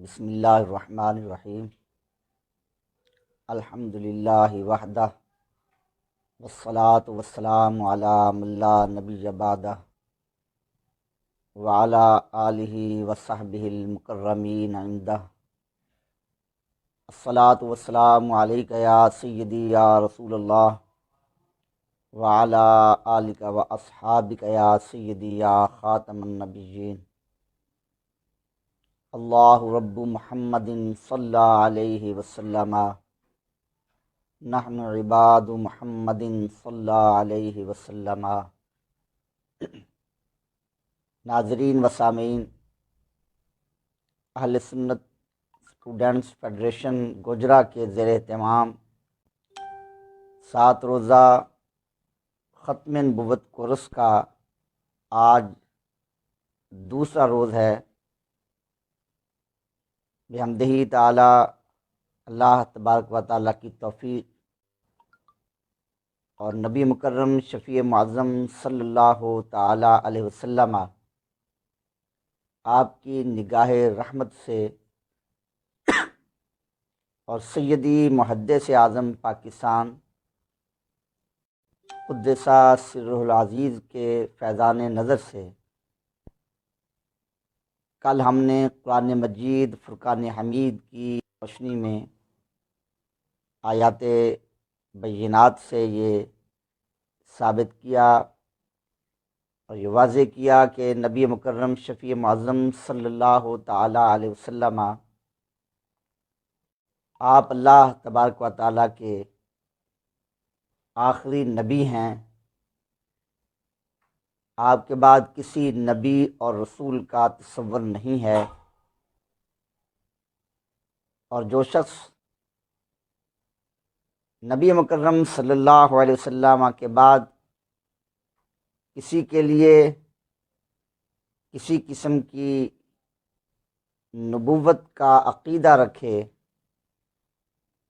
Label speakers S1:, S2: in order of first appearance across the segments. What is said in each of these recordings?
S1: بسم اللہ الرحمن الرحیم الحمد للہ وحدہ والصلاة والسلام علی من لا نبی بعدہ وعلی آلہ وصحبہ المکرمین عندہ الصلاة والسلام علیک یا سیدی یا رسول اللہ وعلی آلک واصحابک یا سیدی یا خاتم النبیین اللہ رب محمد صلی علیہ وسلم نحن عباد محمد صلی علیہ وسلم۔ ناظرین و سامعین، اہل سنت اسٹوڈنٹس فیڈریشن گوجرا کے زیر اہتمام 7 روزہ ختم نبوت کورس کا آج دوسرا روز ہے۔ بحمدہ تعالی اللہ تبارک و تعالیٰ کی توفیق اور نبی مکرم شفیع معظم صلی اللہ تعالی علیہ وسلم آپ کی نگاہ رحمت سے اور سیدی محدث اعظم پاکستان قدسہ سرہ العزیز کے فیضان نظر سے کل ہم نے قرآن مجید فرقان حمید کی روشنی میں آیات بینات سے یہ ثابت کیا اور یہ واضح کیا کہ نبی مکرم شفیع معظم صلی اللہ تعالی علیہ وسلم آپ اللہ تبارک و تعالیٰ کے آخری نبی ہیں۔ آپ کے بعد کسی نبی اور رسول کا تصور نہیں ہے، اور جو شخص نبی مکرم صلی اللہ علیہ وسلم کے بعد کسی کے لیے کسی قسم کی نبوت کا عقیدہ رکھے،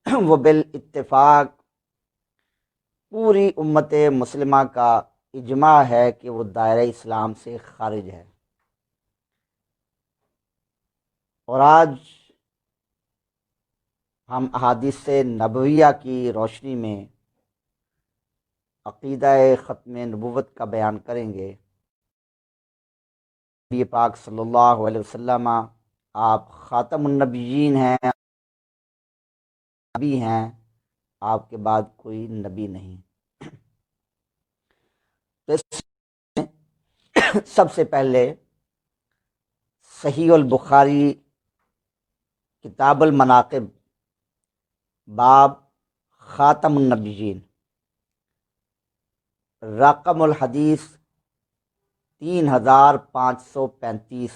S1: وہ بالاتفاق پوری امت مسلمہ کا اجماع ہے کہ وہ دائرہ اسلام سے خارج ہے۔ اور آج ہم احادیث نبویہ کی روشنی میں عقیدہ ختم نبوت کا بیان کریں گے۔ نبی پاک صلی اللہ علیہ وسلم آپ خاتم النبیین ہیں، نبی ہیں، آپ کے بعد کوئی نبی نہیں۔ سب سے پہلے صحیح البخاری کتاب المناقب باب خاتم النبیین، رقم الحدیث 3535،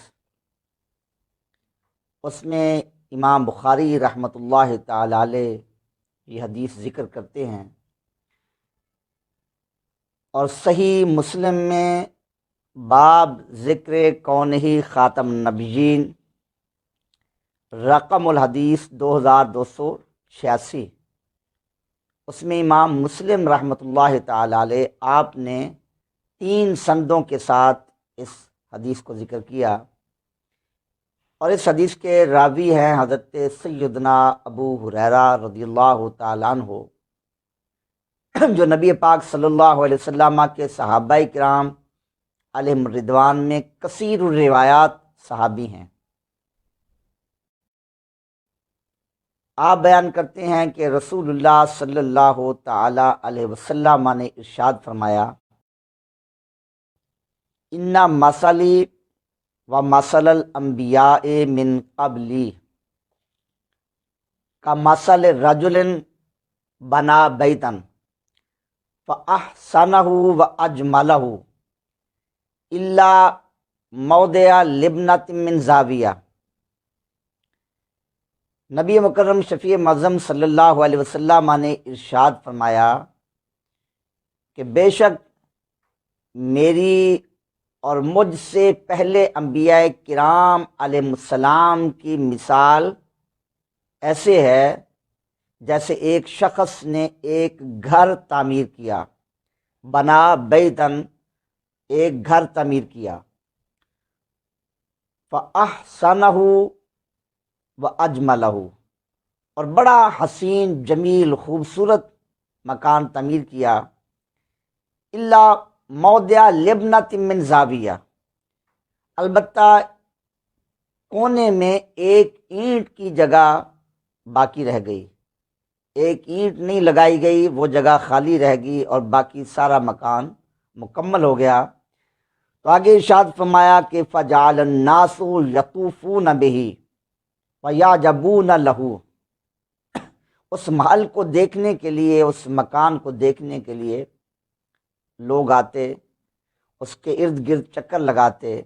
S1: اس میں امام بخاری رحمۃ اللہ تعالی علیہ یہ حدیث ذکر کرتے ہیں، اور صحیح مسلم میں باب ذکر کون ہی خاتم النبیین، رقم الحدیث 2286، اس میں امام مسلم رحمۃ اللہ تعالی علیہ آپ نے 3 سندوں کے ساتھ اس حدیث کو ذکر کیا، اور اس حدیث کے راوی ہیں حضرت سیدنا ابو ہریرہ رضی اللہ تعالیٰ عنہ، جو نبی پاک صلی اللہ علیہ وسلم کے صحابہ کرام علیہم رضوان میں کثیر الروایات صحابی ہیں۔ آپ بیان کرتے ہیں کہ رسول اللہ صلی اللہ تعالی علیہ وسلم نے ارشاد فرمایا، ان مثلی و مثل الانبیاء من قبلی کمثل رجل بنا بیتا فاحسنہ واجملہ الا موضع لبنۃ من زاویہ۔ نبی مکرم شفیع معظم صلی اللہ علیہ وسلم نے ارشاد فرمایا کہ بے شک میری اور مجھ سے پہلے انبیاء کرام علیہ السلام کی مثال ایسے ہے جیسے ایک شخص نے ایک گھر تعمیر کیا، بنا بیتن، ایک گھر تعمیر کیا، فَأَحْسَنَهُ وَأَجْمَلَهُ، اور بڑا حسین جمیل خوبصورت مکان تعمیر کیا، الا موضع لبنۃ من زاویہ، البتہ کونے میں ایک اینٹ کی جگہ باقی رہ گئی، ایک اینٹ نہیں لگائی گئی، وہ جگہ خالی رہ گئی اور باقی سارا مکان مکمل ہو گیا۔ تو آگے ارشاد فرمایا کہ فَجَعَلَ النَّاسُ يَطُوفُونَ بِهِ وَيَعْجَبُونَ لَهُ، اس محل کو دیکھنے کے لیے، اس مکان کو دیکھنے کے لیے لوگ آتے، اس کے ارد گرد چکر لگاتے،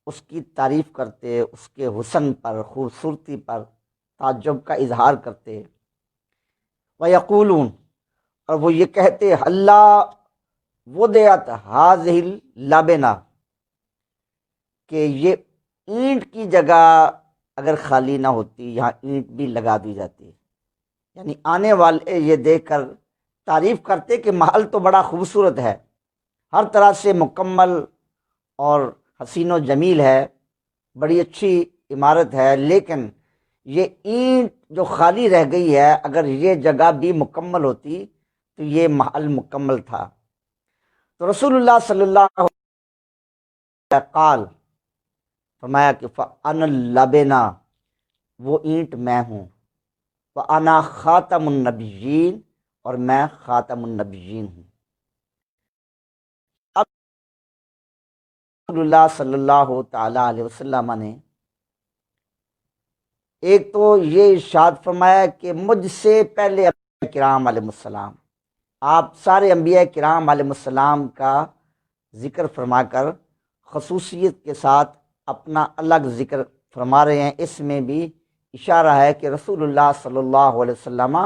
S1: اس کی تعریف کرتے، اس کے حسن پر، خوبصورتی پر تعجب کا اظہار کرتے۔ وَيَقُولُونَ، اور وہ یہ کہتے، اللہ وُضِعَتْ هَذِهِ اللَّبْنَةُ، کہ یہ اینٹ کی جگہ اگر خالی نہ ہوتی، یہاں اینٹ بھی لگا دی جاتی۔ یعنی آنے والے یہ دیکھ کر تعریف کرتے کہ محل تو بڑا خوبصورت ہے، ہر طرح سے مکمل اور حسین و جمیل ہے، بڑی اچھی عمارت ہے، لیکن یہ اینٹ جو خالی رہ گئی ہے، اگر یہ جگہ بھی مکمل ہوتی تو یہ محل مکمل تھا۔ تو رسول اللہ صلی اللہ علیہ وسلم قال، فرمایا کہ فَأَنَا اللَّبْنَةُ، وہ اینٹ میں ہوں، وَأَنَا خَاتَمُ النَّبِيِّينَ، اور میں خاتم النبیین ہوں۔ اب رسول اللہ صلی اللہ تعالی علیہ وسلم نے ایک تو یہ ارشاد فرمایا کہ مجھ سے پہلے انبیاء کرام علیہ السلام، آپ سارے انبیاء کرام علیہ السلام کا ذکر فرما کر خصوصیت کے ساتھ اپنا الگ ذکر فرما رہے ہیں۔ اس میں بھی اشارہ ہے کہ رسول اللہ صلی اللہ علیہ وسلم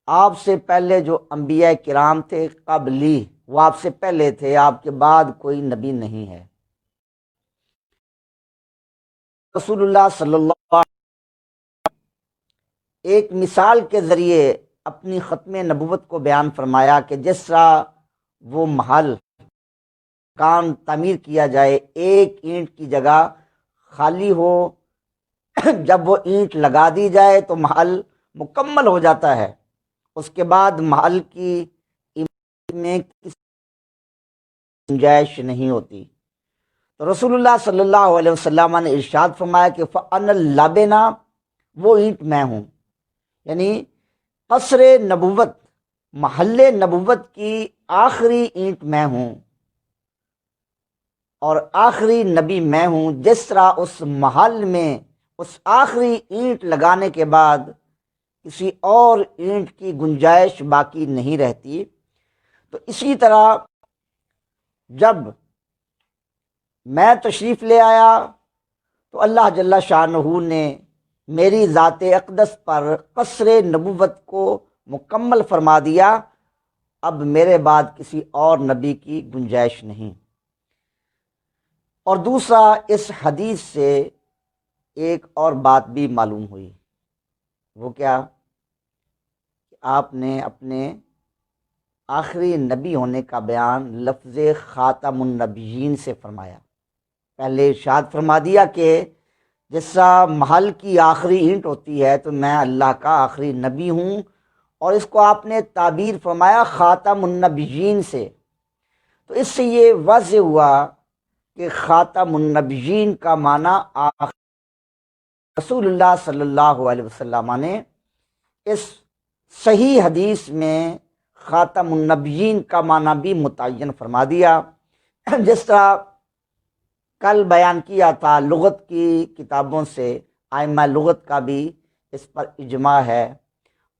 S1: آپ سے پہلے جو انبیاء کرام تھے قبلی، وہ آپ سے پہلے تھے، آپ کے بعد کوئی نبی نہیں ہے۔ رسول اللہ صلی اللہ علیہ وسلم ایک مثال کے ذریعے اپنی ختم نبوت کو بیان فرمایا کہ جس طرح وہ محل کان تعمیر کیا جائے، ایک اینٹ کی جگہ خالی ہو، جب وہ اینٹ لگا دی جائے تو محل مکمل ہو جاتا ہے، اس کے بعد محل کی عمارت میں کسی گنجائش نہیں ہوتی۔ تو رسول اللہ صلی اللہ علیہ وسلم نے ارشاد فرمایا کہ فَأَنَا اللَّبْنَةُ، وہ اینٹ میں ہوں، یعنی قصر نبوت، محل نبوت کی آخری اینٹ میں ہوں اور آخری نبی میں ہوں۔ جس طرح اس محل میں اس آخری اینٹ لگانے کے بعد کسی اور اینٹ کی گنجائش باقی نہیں رہتی، تو اسی طرح جب میں تشریف لے آیا تو اللہ جل شانہ نے میری ذات اقدس پر قصر نبوت کو مکمل فرما دیا، اب میرے بعد کسی اور نبی کی گنجائش نہیں۔ اور دوسرا، اس حدیث سے ایک اور بات بھی معلوم ہوئی، وہ کیا کہ آپ نے اپنے آخری نبی ہونے کا بیان لفظ خاتم النبیین سے فرمایا۔ پہلے ارشاد فرما دیا کہ جیسا محل کی آخری اینٹ ہوتی ہے تو میں اللہ کا آخری نبی ہوں، اور اس کو آپ نے تعبیر فرمایا خاتم النبیین سے۔ تو اس سے یہ واضح ہوا کہ خاتم النبیین کا معنی رسول اللہ صلی اللہ علیہ وسلم نے اس صحیح حدیث میں خاتم النبیین کا معنی بھی متعین فرما دیا۔ جس طرح کل بیان کیا تھا، لغت کی کتابوں سے ائمہ لغت کا بھی اس پر اجماع ہے،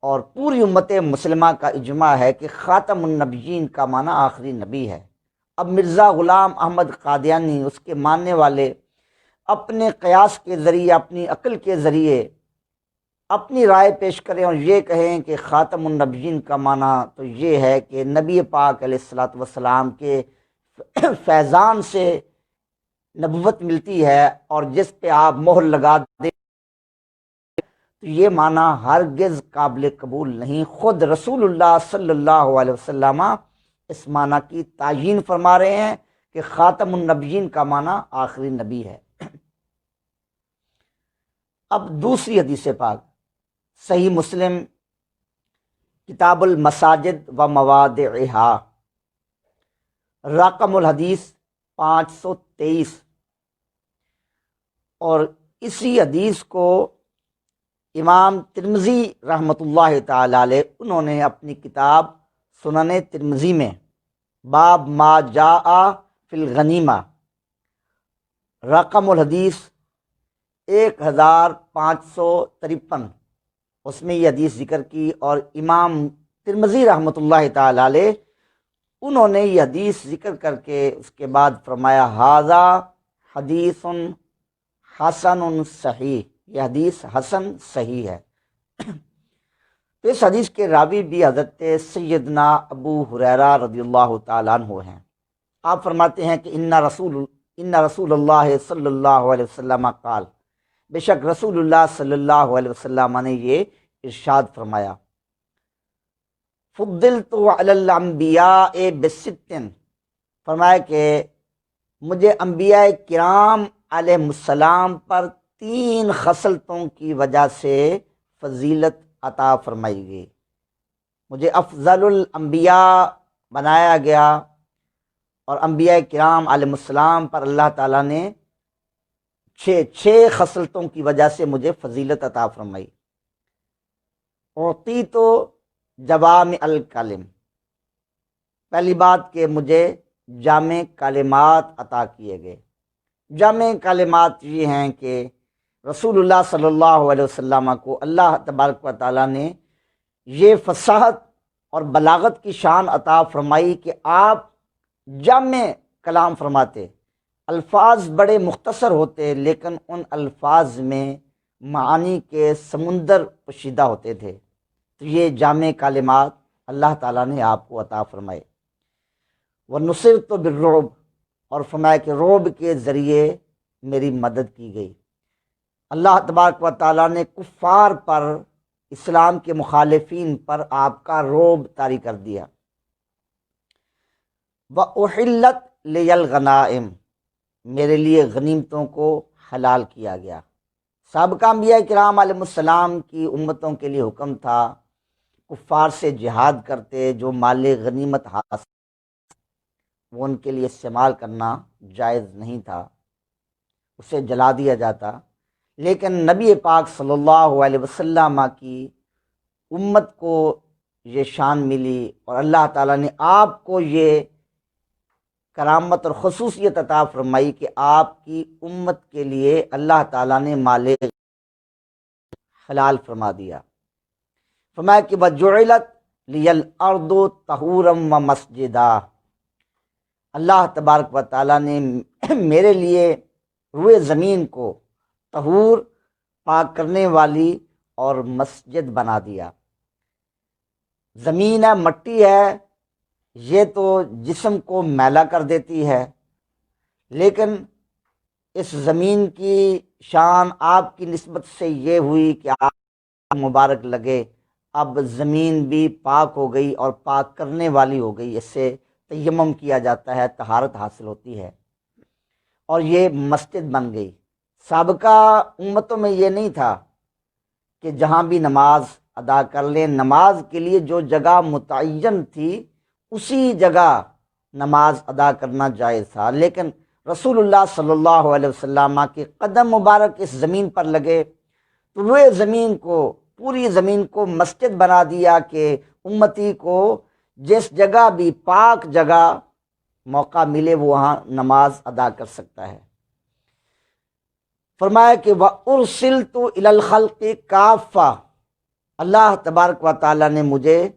S1: اور پوری امت مسلمہ کا اجماع ہے کہ خاتم النبیین کا معنی آخری نبی ہے۔ اب مرزا غلام احمد قادیانی، اس کے ماننے والے، اپنے قیاس کے ذریعے، اپنی عقل کے ذریعے اپنی رائے پیش کریں اور یہ کہیں کہ خاتم النبیین کا معنی تو یہ ہے کہ نبی پاک علیہ الصلوۃ والسلام کے فیضان سے نبوت ملتی ہے، اور جس پہ آپ مہر لگا دیں تو یہ معنی ہرگز قابل قبول نہیں۔ خود رسول اللہ صلی اللہ علیہ وسلم اس معنی کی تعیین فرما رہے ہیں کہ خاتم النبیین کا معنی آخری نبی ہے۔ اب دوسری حدیث پاک صحیح مسلم کتاب المساجد و موادعہا، رقم الحدیث 523، اور اسی حدیث کو امام ترمذی رحمۃ اللہ تعالی علیہ انہوں نے اپنی کتاب سنن ترمذی میں باب ما جاء فی الغنیمہ، رقم الحدیث 1553، اس میں یہ حدیث ذکر کی، اور امام ترمذی رحمۃ اللہ تعالی علیہ انہوں نے یہ حدیث ذکر کر کے اس کے بعد فرمایا ھذا حدیث حسن صحیح، یہ حدیث حسن صحیح ہے۔ تو اس حدیث کے راوی بھی حضرت سیدنا ابو ہریرہ رضی اللہ تعالیٰ عنہ ہیں۔ آپ فرماتے ہیں کہ ان رسول اللہ صلی اللہ علیہ وسلم قال، بے شک رسول اللہ صلی اللہ علیہ وسلم نے یہ ارشاد فرمایا، فضلت علی الانبیاء بست، فرمایا کہ مجھے انبیاء کرام علیہ السلام پر 3 خصلتوں کی وجہ سے فضیلت عطا فرمائی گئی، مجھے افضل الانبیاء بنایا گیا، اور انبیاء کرام علیہ السلام پر اللہ تعالیٰ نے 6 خصلتوں کی وجہ سے مجھے فضیلت عطا فرمائی۔ اعطیت جوامع الکلم، پہلی بات کہ مجھے جامع کلمات عطا کیے گئے۔ جامع کلمات یہ ہیں کہ رسول اللہ صلی اللہ علیہ وسلم کو اللہ تبارک و تعالیٰ نے یہ فصاحت اور بلاغت کی شان عطا فرمائی کہ آپ جامع کلام فرماتے، الفاظ بڑے مختصر ہوتے لیکن ان الفاظ میں معانی کے سمندر پوشیدہ ہوتے تھے، تو یہ جامع کلمات اللہ تعالیٰ نے آپ کو عطا فرمائے۔ وَنُصِرْتُ بِالرُّعْبِ، اور فرمایا کہ رعب کے ذریعے میری مدد کی گئی۔ اللہ تبارک و تعالیٰ نے کفار پر، اسلام کے مخالفین پر آپ کا رعب طاری کر دیا۔ وَأُحِلَّتْ لِيَ الْغَنَائِمُ، میرے لیے غنیمتوں کو حلال کیا گیا۔ سابقہ انبیاء کرام علیہ السلام کی امتوں کے لیے حکم تھا کفار سے جہاد کرتے، جو مال غنیمت حاصل وہ ان کے لیے استعمال کرنا جائز نہیں تھا، اسے جلا دیا جاتا، لیکن نبی پاک صلی اللہ علیہ وسلم کی امت کو یہ شان ملی اور اللہ تعالیٰ نے آپ کو یہ کرامت اور خصوصیت عطا فرمائی کہ آپ کی امت کے لیے اللہ تعالیٰ نے مال حلال فرما دیا۔ فرمایا کہ وَجُعِلَتْ لِيَ الْأَرْضُ طَهُورًا وَمَسْجِدًا، اللہ تبارک و تعالیٰ نے میرے لیے روئے زمین کو طہور، پاک کرنے والی اور مسجد بنا دیا۔ زمین ہے، مٹی ہے، یہ تو جسم کو میلا کر دیتی ہے، لیکن اس زمین کی شان آپ کی نسبت سے یہ ہوئی کہ آپ مبارک لگے، اب زمین بھی پاک ہو گئی اور پاک کرنے والی ہو گئی، اس سے تیمم کیا جاتا ہے، طہارت حاصل ہوتی ہے، اور یہ مسجد بن گئی۔ سابقہ امتوں میں یہ نہیں تھا کہ جہاں بھی نماز ادا کر لیں، نماز کے لیے جو جگہ متعین تھی اسی جگہ نماز ادا کرنا جائز تھا، لیکن رسول اللہ صلی اللہ علیہ وسلم کے قدم مبارک اس زمین پر لگے تو روئے زمین کو، پوری زمین کو مسجد بنا دیا کہ امتی کو جس جگہ بھی پاک جگہ موقع ملے وہ وہاں نماز ادا کر سکتا ہے۔ فرمایا کہ وَأُرْسِلْتُ إِلَى الْخَلْقِ كَافَّةً، اللہ تبارک و تعالیٰ نے مجھے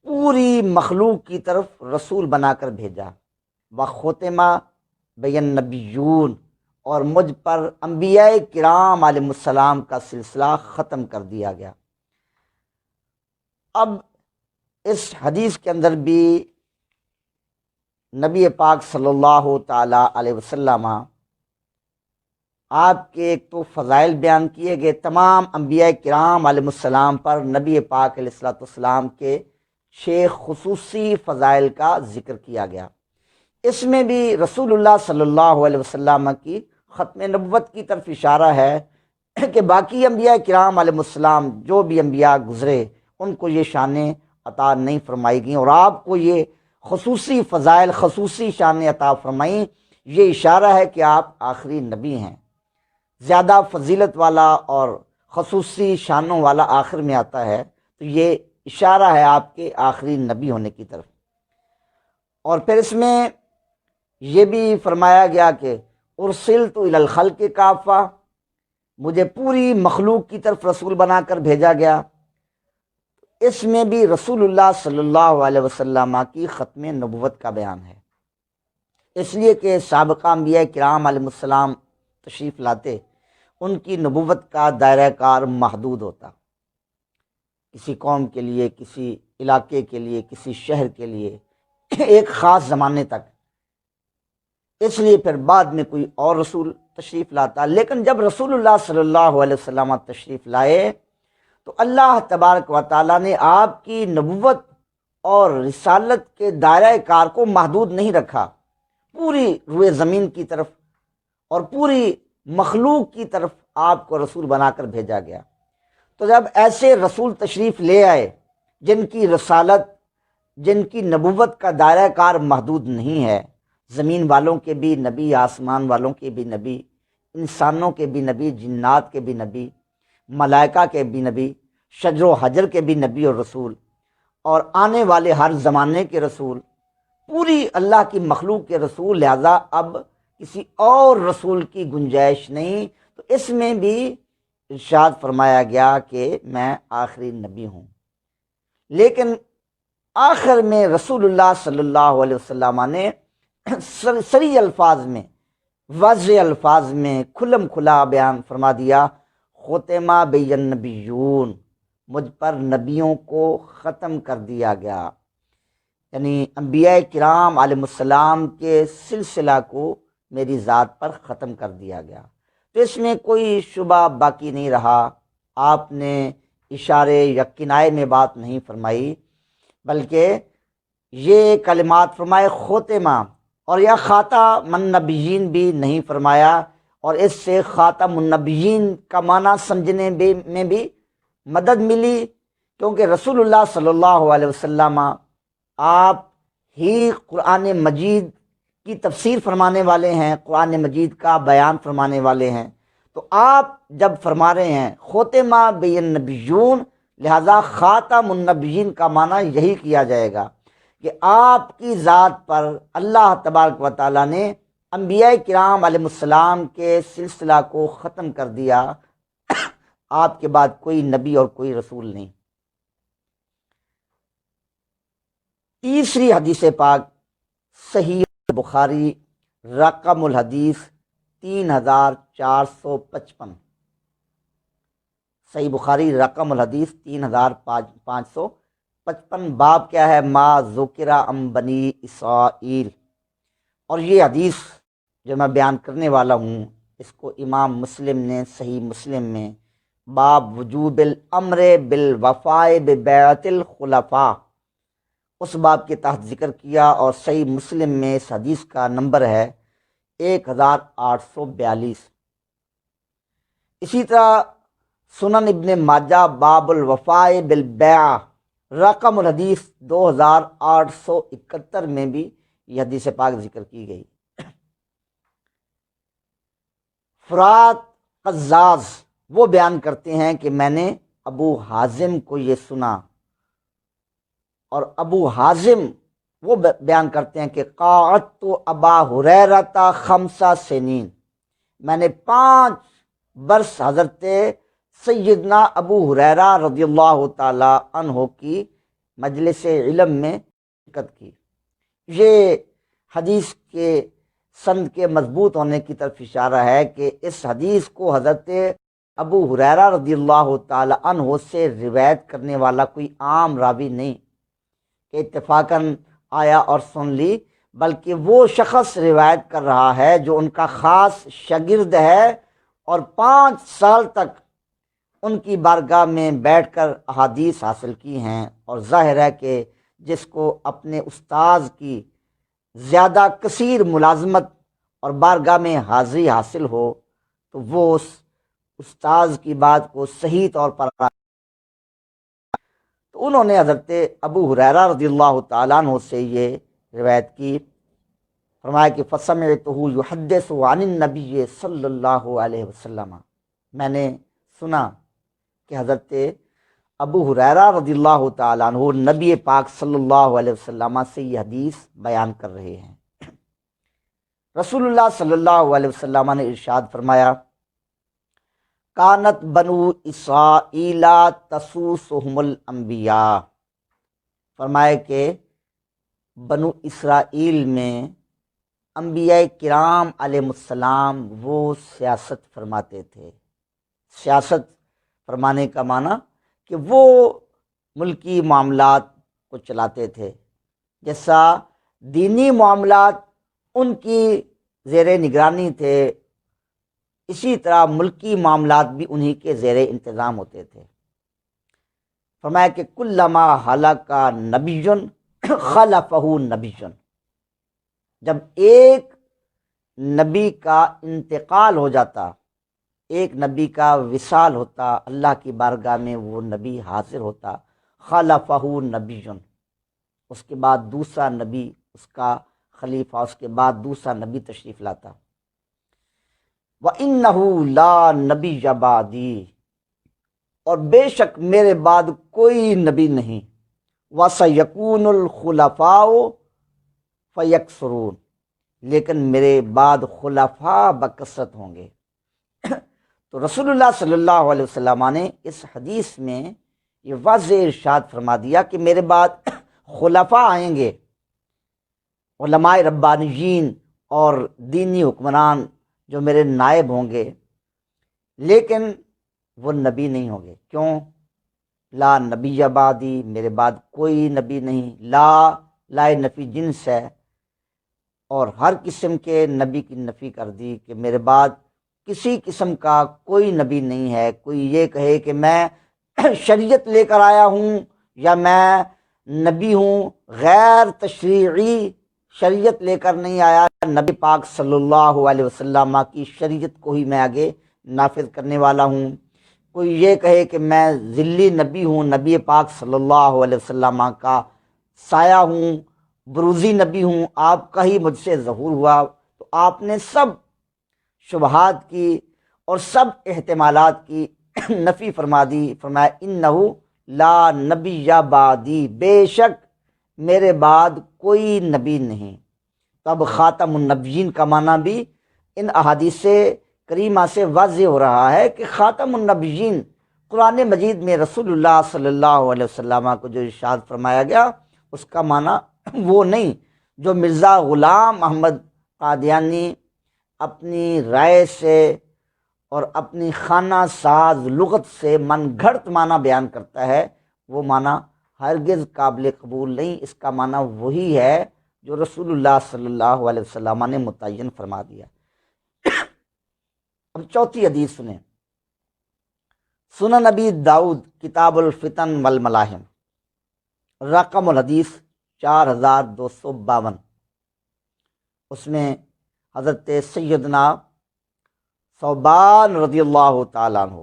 S1: پوری مخلوق کی طرف رسول بنا کر بھیجا۔ وَخُتِمَ بِيَ النَّبِيُّونَ، اور مجھ پر انبیاء کرام علیہ السلام کا سلسلہ ختم کر دیا گیا۔ اب اس حدیث کے اندر بھی نبی پاک صلی اللہ تعالی علیہ وسلم آپ کے ایک تو فضائل بیان کیے گئے، تمام انبیاء کرام علیہ السلام پر نبی پاک علیہ الصلوۃ والسلام کے 6 خصوصی فضائل کا ذکر کیا گیا۔ اس میں بھی رسول اللہ صلی اللہ علیہ وسلم کی ختم نبوت کی طرف اشارہ ہے کہ باقی انبیاء کرام علیہ السلام جو بھی انبیاء گزرے ان کو یہ شانیں عطا نہیں فرمائی گئیں، اور آپ کو یہ خصوصی فضائل، خصوصی شانیں عطا فرمائیں۔ یہ اشارہ ہے کہ آپ آخری نبی ہیں۔ زیادہ فضیلت والا اور خصوصی شانوں والا آخر میں آتا ہے، تو یہ اشارہ ہے آپ کے آخری نبی ہونے کی طرف۔ اور پھر اس میں یہ بھی فرمایا گیا کہ ارسلت الی الخلق کافہ، مجھے پوری مخلوق کی طرف رسول بنا کر بھیجا گیا۔ اس میں بھی رسول اللہ صلی اللہ علیہ وسلم کی ختم نبوت کا بیان ہے، اس لیے کہ سابقہ انبیاء کرام علیہ السلام تشریف لاتے، ان کی نبوت کا دائرہ کار محدود ہوتا، کسی قوم کے لیے، کسی علاقے کے لیے، کسی شہر کے لیے، ایک خاص زمانے تک۔ اس لیے پھر بعد میں کوئی اور رسول تشریف لاتا، لیکن جب رسول اللہ صلی اللہ علیہ وسلم تشریف لائے تو اللہ تبارک و تعالیٰ نے آپ کی نبوت اور رسالت کے دائرہ کار کو محدود نہیں رکھا، پوری روئے زمین کی طرف اور پوری مخلوق کی طرف آپ کو رسول بنا کر بھیجا گیا۔ تو جب ایسے رسول تشریف لے آئے جن کی رسالت، جن کی نبوت کا دائرہ کار محدود نہیں ہے، زمین والوں کے بھی نبی، آسمان والوں کے بھی نبی، انسانوں کے بھی نبی، جنات کے بھی نبی، ملائکہ کے بھی نبی، شجر و حجر کے بھی نبی اور رسول، اور آنے والے ہر زمانے کے رسول، پوری اللہ کی مخلوق کے رسول، لہذا اب کسی اور رسول کی گنجائش نہیں۔ تو اس میں بھی ارشاد فرمایا گیا کہ میں آخری نبی ہوں، لیکن آخر میں رسول اللہ صلی اللہ علیہ وسلم نے صریح الفاظ میں، واضح الفاظ میں کھلم کھلا بیان فرما دیا، ختمہ بی النبیون، مجھ پر نبیوں کو ختم کر دیا گیا، یعنی انبیاء کرام علیہ السلام کے سلسلہ کو میری ذات پر ختم کر دیا گیا۔ تو اس میں کوئی شبہ باقی نہیں رہا، آپ نے اشارے یا کنائے میں بات نہیں فرمائی، بلکہ یہ کلمات فرمائے ختمہ، اور یا خاتم النبیین بھی نہیں فرمایا، اور اس سے خاتم النبیین کا معنی سمجھنے میں بھی مدد ملی، کیونکہ رسول اللہ صلی اللہ علیہ وسلم آپ ہی قرآن مجید کی تفسیر فرمانے والے ہیں، قرآن مجید کا بیان فرمانے والے ہیں۔ تو آپ جب فرما رہے ہیں ختمہ بی النبیون، لہذا خاتم النبیین کا معنی یہی کیا جائے گا کہ آپ کی ذات پر اللہ تبارک و تعالیٰ نے انبیاء کرام علیہ السلام کے سلسلہ کو ختم کر دیا، آپ کے بعد کوئی نبی اور کوئی رسول نہیں۔ تیسری حدیث پاک صحیح بخاری رقم الحدیث 3455، صحیح بخاری رقم الحدیث 3555، باب کیا ہے؟ ما ذکر عن بنی اسرائیل۔ اور یہ حدیث جو میں بیان کرنے والا ہوں، اس کو امام مسلم نے صحیح مسلم میں باب وجوب الامر بالوفاء ببیعت الخلفاء، اس باب کے تحت ذکر کیا، اور صحیح مسلم میں اس حدیث کا نمبر ہے 1842۔ اسی طرح سنن ابن ماجہ باب الوفاء بالبیعہ رقم الحدیث 2871 میں بھی یہ حدیث پاک ذکر کی گئی۔ فرات قزاز وہ بیان کرتے ہیں کہ میں نے ابو حازم کو یہ سنا، اور ابو حازم وہ بیان کرتے ہیں کہ قعدت ابا ہریرہ 5 سنین، میں نے 5 برس حضرت سیدنا ابو ہریرہ رضی اللہ تعالی عنہ کی مجلس علم میں شرکت کی۔ یہ حدیث کے سند کے مضبوط ہونے کی طرف اشارہ ہے کہ اس حدیث کو حضرت ابو ہریرہ رضی اللہ تعالی عنہ سے روایت کرنے والا کوئی عام راوی نہیں کہ اتفاقاً آیا اور سن لی، بلکہ وہ شخص روایت کر رہا ہے جو ان کا خاص شاگرد ہے، اور 5 سال تک ان کی بارگاہ میں بیٹھ کر احادیث حاصل کی ہیں۔ اور ظاہر ہے کہ جس کو اپنے استاذ کی زیادہ کثیر ملازمت اور بارگاہ میں حاضری حاصل ہو، تو وہ اس استاذ کی بات کو صحیح طور پر، تو انہوں نے حضرت ابو ہریرہ رضی اللہ تعالیٰ عنہ سے یہ روایت کی، فرمایا کہ فسمعتہ یحدث عن النبی صلی اللہ علیہ وسلم، میں نے سنا کہ حضرت ابو ہریرہ رضی اللہ تعالیٰ عنہ نبی پاک صلی اللہ علیہ وسلم سے یہ حدیث بیان کر رہے ہیں۔ رسول اللہ صلی اللہ علیہ وسلم نے ارشاد فرمایا، کانت بنو اسرائیل تسوسہم الانبیاء، فرمایا کہ بنو اسرائیل میں انبیاء کرام علیہ السلام وہ سیاست فرماتے تھے۔ سیاست فرمانے کا معنی کہ وہ ملکی معاملات کو چلاتے تھے، جیسا دینی معاملات ان کی زیر نگرانی تھے، اسی طرح ملکی معاملات بھی انہی کے زیر انتظام ہوتے تھے۔ فرمایا کہ کلما ہلاک نبی خلفہ نبی، جب ایک نبی کا انتقال ہو جاتا، ایک نبی کا وصال ہوتا، اللہ کی بارگاہ میں وہ نبی حاضر ہوتا، خلفہ نبی، اس کے بعد دوسرا نبی، اس کا خلیفہ، اس کے بعد دوسرا نبی تشریف لاتا۔ وَإِنَّهُ لَا نَبِيَّ بَعْدِي، اور بے شک میرے بعد کوئی نبی نہیں، وَسَيَكُونُ الْخُلَفَاءُ فَيَكْثُرُونَ، لیکن میرے بعد خلفاء بکثرت ہوں گے۔ تو رسول اللہ صلی اللہ علیہ وسلم نے اس حدیث میں یہ واضح ارشاد فرما دیا کہ میرے بعد خلفاء آئیں گے، علماء ربانیین اور دینی حکمران جو میرے نائب ہوں گے، لیکن وہ نبی نہیں ہوں گے۔ کیوں؟ لا نبی بعدی، میرے بعد کوئی نبی نہیں۔ لا نفی جنس ہے، اور ہر قسم کے نبی کی نفی کر دی کہ میرے بعد کسی قسم کا کوئی نبی نہیں ہے۔ کوئی یہ کہے کہ میں شریعت لے کر آیا ہوں یا میں نبی ہوں، غیر تشریعی شریعت لے کر نہیں آیا، نبی پاک صلی اللہ علیہ وسلم کی شریعت کو ہی میں آگے نافذ کرنے والا ہوں۔ کوئی یہ کہے کہ میں ذلی نبی ہوں، نبی پاک صلی اللہ علیہ وسلم کا سایہ ہوں، بروزی نبی ہوں، آپ کا ہی مجھ سے ظہور ہوا۔ تو آپ نے سب شبہات کی اور سب احتمالات کی نفی فرما دی۔ فرمایا انہو لا نبی بعدی، بے شک میرے بعد کوئی نبی نہیں۔ تب خاتم النبیین کا معنی بھی ان احادیث کریمہ سے واضح ہو رہا ہے کہ خاتم النبیین قرآن مجید میں رسول اللہ صلی اللہ علیہ وسلم کو جو ارشاد فرمایا گیا، اس کا معنی وہ نہیں جو مرزا غلام احمد قادیانی اپنی رائے سے اور اپنی خانہ ساز لغت سے من گھڑت معنی بیان کرتا ہے۔ وہ معنی ہرگز قابل قبول نہیں۔ اس کا معنی وہی ہے جو رسول اللہ صلی اللہ علیہ وسلم نے متعین فرما دیا۔ اب چوتھی حدیث سنیں، سنن نبی داؤد کتاب الفتن والملاحم، رقم الحدیث 4252، اس میں حضرت سیدنا ثوبان رضی اللہ تعالیٰ عنہ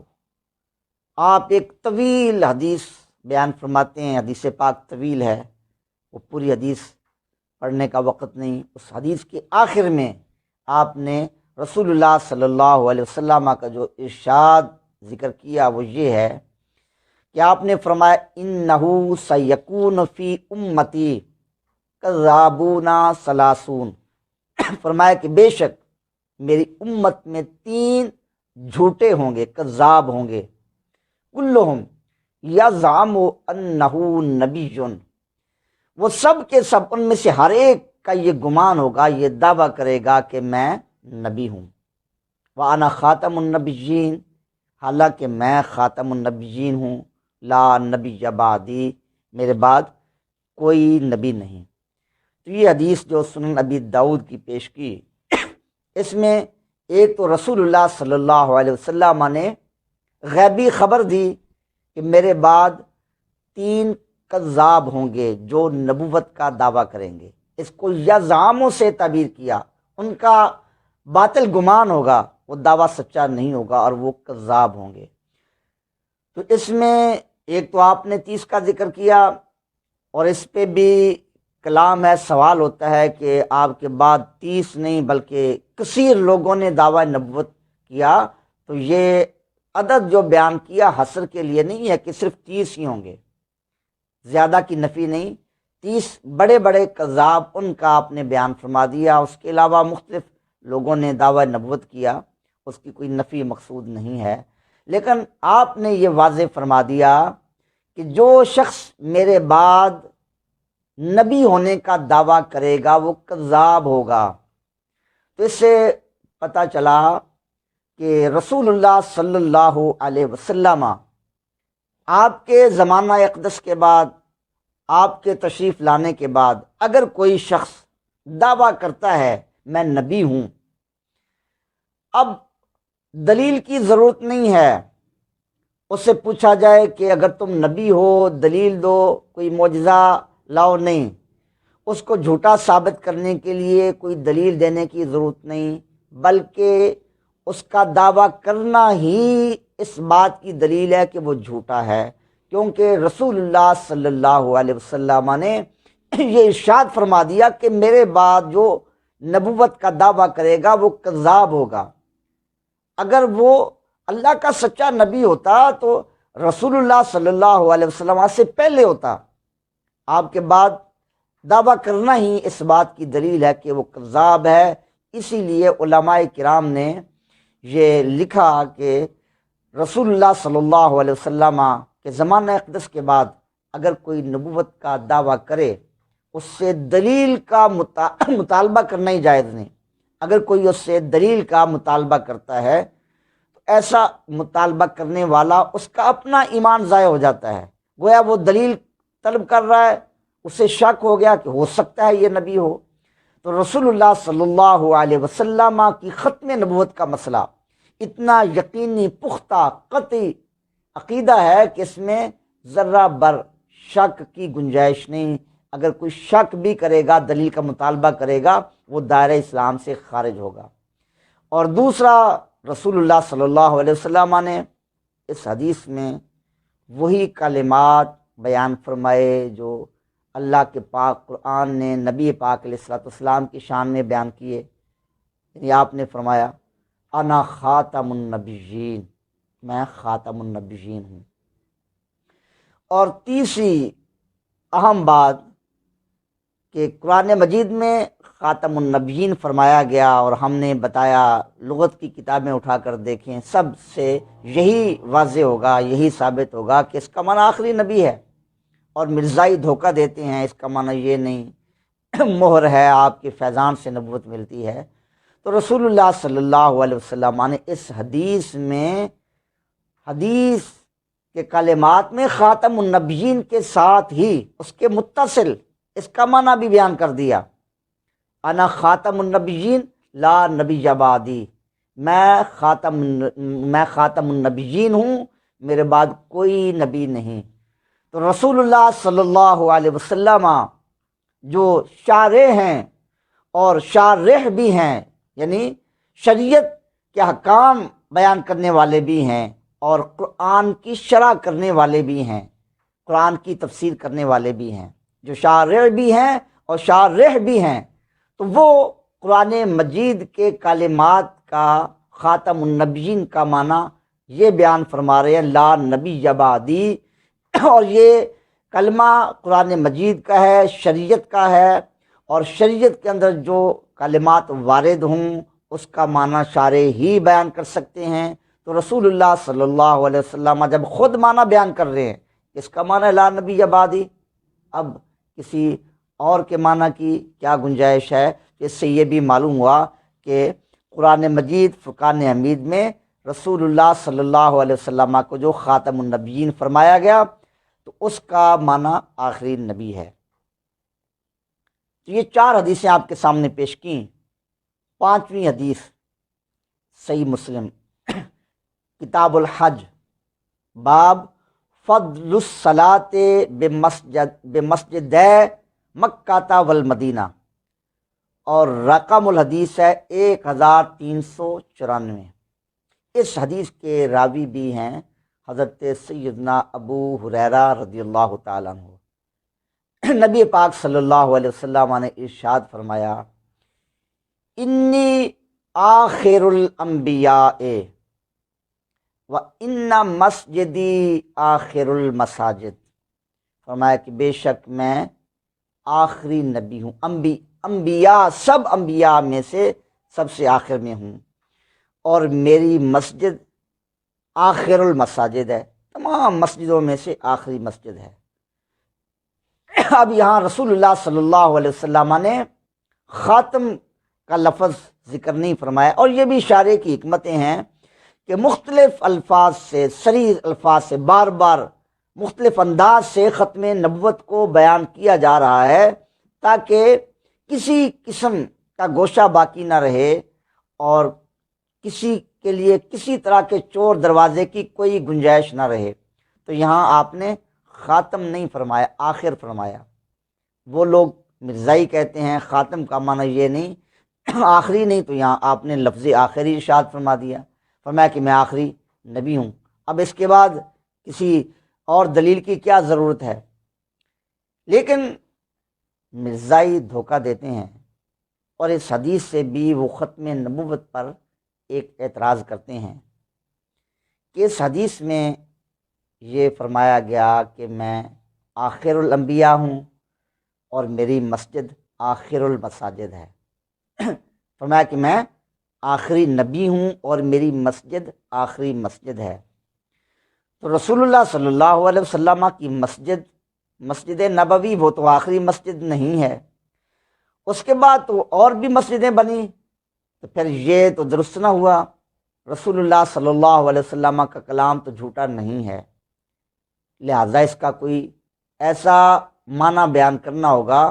S1: آپ ایک طویل حدیث بیان فرماتے ہیں۔ حدیث پاک طویل ہے، وہ پوری حدیث پڑھنے کا وقت نہیں۔ اس حدیث کے آخر میں آپ نے رسول اللہ صلی اللہ علیہ وسلم کا جو ارشاد ذکر کیا وہ یہ ہے کہ آپ نے فرمایا انہو سیکون فی امتی کذابون ثلاثون، فرمایا کہ بے شک میری امت میں 3 جھوٹے ہوں گے، کذاب ہوں گے، کلہم یزعم انہو نبی، وہ سب کے سب ان میں سے ہر ایک کا یہ گمان ہوگا، یہ دعویٰ کرے گا کہ میں نبی ہوں۔ وَأَنَا خاتم النبیین، حالانکہ میں خاتم النبیین ہوں، لا نبی بعدی، میرے بعد کوئی نبی نہیں۔ تو یہ حدیث جو سنن ابی داؤد کی پیش کی، اس میں ایک تو رسول اللہ صلی اللہ علیہ وسلم نے غیبی خبر دی کہ میرے بعد 3 کذاب ہوں گے جو نبوت کا دعویٰ کریں گے۔ اس کو یزعموں سے تعبیر کیا، ان کا باطل گمان ہوگا، وہ دعویٰ سچا نہیں ہوگا اور وہ کذاب ہوں گے۔ تو اس میں ایک تو آپ نے 30 کا ذکر کیا، اور اس پہ بھی کلام ہے، سوال ہوتا ہے کہ آپ کے بعد 30 نہیں بلکہ کثیر لوگوں نے دعویٰ نبوت کیا، تو یہ عدد جو بیان کیا حصر کے لیے نہیں ہے کہ صرف 30 ہی ہوں گے، زیادہ کی نفی نہیں، 30 بڑے بڑے کذاب ان کا آپ نے بیان فرما دیا۔ اس کے علاوہ مختلف لوگوں نے دعویٰ نبوت کیا، اس کی کوئی نفی مقصود نہیں ہے، لیکن آپ نے یہ واضح فرما دیا کہ جو شخص میرے بعد نبی ہونے کا دعویٰ کرے گا وہ کذاب ہوگا۔ تو اس سے پتہ چلا کہ رسول اللہ صلی اللہ علیہ وسلم آپ کے زمانہ اقدس کے بعد، آپ کے تشریف لانے کے بعد، اگر کوئی شخص دعویٰ کرتا ہے میں نبی ہوں، اب دلیل کی ضرورت نہیں ہے، اس سے پوچھا جائے کہ اگر تم نبی ہو دلیل دو، کوئی معجزہ لاؤ، نہیں، اس کو جھوٹا ثابت کرنے کے لیے کوئی دلیل دینے کی ضرورت نہیں، بلکہ اس کا دعویٰ کرنا ہی اس بات کی دلیل ہے کہ وہ جھوٹا ہے، کیونکہ رسول اللہ صلی اللہ علیہ وسلم نے یہ ارشاد فرما دیا کہ میرے بعد جو نبوت کا دعویٰ کرے گا وہ کذاب ہوگا۔ اگر وہ اللہ کا سچا نبی ہوتا تو رسول اللہ صلی اللہ علیہ وسلم سے پہلے ہوتا، آپ کے بعد دعویٰ کرنا ہی اس بات کی دلیل ہے کہ وہ کذاب ہے۔ اسی لیے علماء کرام نے یہ لکھا کہ رسول اللہ صلی اللہ علیہ وسلم کے زمانہ اقدس کے بعد اگر کوئی نبوت کا دعویٰ کرے، اس سے دلیل کا مطالبہ کرنا ہی جائز نہیں۔ اگر کوئی اس سے دلیل کا مطالبہ کرتا ہے تو ایسا مطالبہ کرنے والا اس کا اپنا ایمان ضائع ہو جاتا ہے، گویا وہ دلیل طلب کر رہا ہے، اسے شک ہو گیا کہ ہو سکتا ہے یہ نبی ہو۔ تو رسول اللہ صلی اللہ علیہ وسلم کی ختم نبوت کا مسئلہ اتنا یقینی، پختہ، قطعی عقیدہ ہے کہ اس میں ذرہ بر شک کی گنجائش نہیں۔ اگر کوئی شک بھی کرے گا، دلیل کا مطالبہ کرے گا، وہ دائرہ اسلام سے خارج ہوگا۔ اور دوسرا، رسول اللہ صلی اللہ علیہ وسلم نے اس حدیث میں وہی کلمات بیان فرمائے جو اللہ کے پاک قرآن نے نبی پاک علیہ الصلوۃ والسلام کی شان میں بیان کیے، یعنی آپ نے فرمایا انا خاتم النبیین، میں خاتم النبیین ہوں۔ اور تیسری اہم بات کہ قرآن مجید میں خاتم النبیین فرمایا گیا، اور ہم نے بتایا لغت کی کتابیں اٹھا کر دیکھیں، سب سے یہی واضح ہوگا، یہی ثابت ہوگا کہ اس کا معنی آخری نبی ہے۔ اور مرزائی دھوکہ دیتے ہیں، اس کا معنی یہ نہیں، مہر ہے، آپ کے فیضان سے نبوت ملتی ہے۔ تو رسول اللہ صلی اللہ علیہ وسلم نے اس حدیث میں، حدیث کے کلمات میں خاتم النبیین کے ساتھ ہی اس کے متصل اس کا معنی بھی بیان کر دیا، انا خاتم النبیین لا نبی بعدی، میں خاتم النبیین ہوں، میرے بعد کوئی نبی نہیں۔ تو رسول اللہ صلی اللہ علیہ وسلم جو شارع ہیں اور شارح بھی ہیں، یعنی شریعت کے احکام بیان کرنے والے بھی ہیں اور قرآن کی شرح کرنے والے بھی ہیں، قرآن کی تفسیر کرنے والے بھی ہیں، جو شارع بھی ہیں اور شارح بھی ہیں، تو وہ قرآن مجید کے کلمات کا خاتم النبیین کا معنی یہ بیان فرما رہے ہیں لا نبی بعدی، اور یہ کلمہ قرآن مجید کا ہے، شریعت کا ہے، اور شریعت کے اندر جو کلمات وارد ہوں اس کا معنی شارع ہی بیان کر سکتے ہیں۔ تو رسول اللہ صلی اللہ علیہ وسلم جب خود معنی بیان کر رہے ہیں، اس کا معنی لا نبی بعدی، اب کسی اور کے معنی کی کیا گنجائش ہے؟ اس سے یہ بھی معلوم ہوا کہ قرآن مجید فرقان حمید میں رسول اللہ صلی اللہ علیہ وسلم کو جو خاتم النبیین فرمایا گیا تو اس کا معنی آخری نبی ہے۔ تو یہ 4 حدیثیں آپ کے سامنے پیش کیں۔ 5ویں حدیث صحیح مسلم کتاب الحج، باب فضل الصلاۃ بمسجد مکہ والمدینہ، اور رقم الحدیث ہے 1394۔ اس حدیث کے راوی بھی ہیں حضرت سیدنا ابو ہریرہ رضی اللہ تعالیٰ عنہ۔ نبی پاک صلی اللہ علیہ وسلم نے ارشاد فرمایا، انی آخر الانبیاء و ان مسجدی آخر المساجد، فرمایا کہ بے شک میں آخری نبی ہوں، انبیاء سب انبیاء میں سے سب سے آخر میں ہوں، اور میری مسجد آخر المساجد ہے، تمام مسجدوں میں سے آخری مسجد ہے۔ اب یہاں رسول اللہ صلی اللہ علیہ وسلم نے خاتم کا لفظ ذکر نہیں فرمایا، اور یہ بھی اشارے کی حکمتیں ہیں کہ مختلف الفاظ سے، صریح الفاظ سے، بار بار مختلف انداز سے ختم نبوت کو بیان کیا جا رہا ہے تاکہ کسی قسم کا گوشہ باقی نہ رہے اور کسی کے لیے کسی طرح کے چور دروازے کی کوئی گنجائش نہ رہے۔ تو یہاں آپ نے خاتم نہیں فرمایا، آخر فرمایا۔ وہ لوگ مرزائی کہتے ہیں خاتم کا معنی یہ نہیں، آخری نہیں، تو یہاں آپ نے لفظ آخری ارشاد فرما دیا، فرمایا کہ میں آخری نبی ہوں۔ اب اس کے بعد کسی اور دلیل کی کیا ضرورت ہے؟ لیکن مرزائی دھوکہ دیتے ہیں، اور اس حدیث سے بھی وہ ختم نبوت پر ایک اعتراض کرتے ہیں کہ اس حدیث میں یہ فرمایا گیا کہ میں آخر الانبیاء ہوں اور میری مسجد آخر المساجد ہے، فرمایا کہ میں آخری نبی ہوں اور میری مسجد آخری مسجد ہے۔ تو رسول اللہ صلی اللہ علیہ وسلم کی مسجد نبوی وہ تو آخری مسجد نہیں ہے، اس کے بعد تو اور بھی مسجدیں بنی، تو پھر یہ تو درست نہ ہوا۔ رسول اللہ صلی اللہ علیہ وسلم کا کلام تو جھوٹا نہیں ہے، لہذا اس کا کوئی ایسا معنی بیان کرنا ہوگا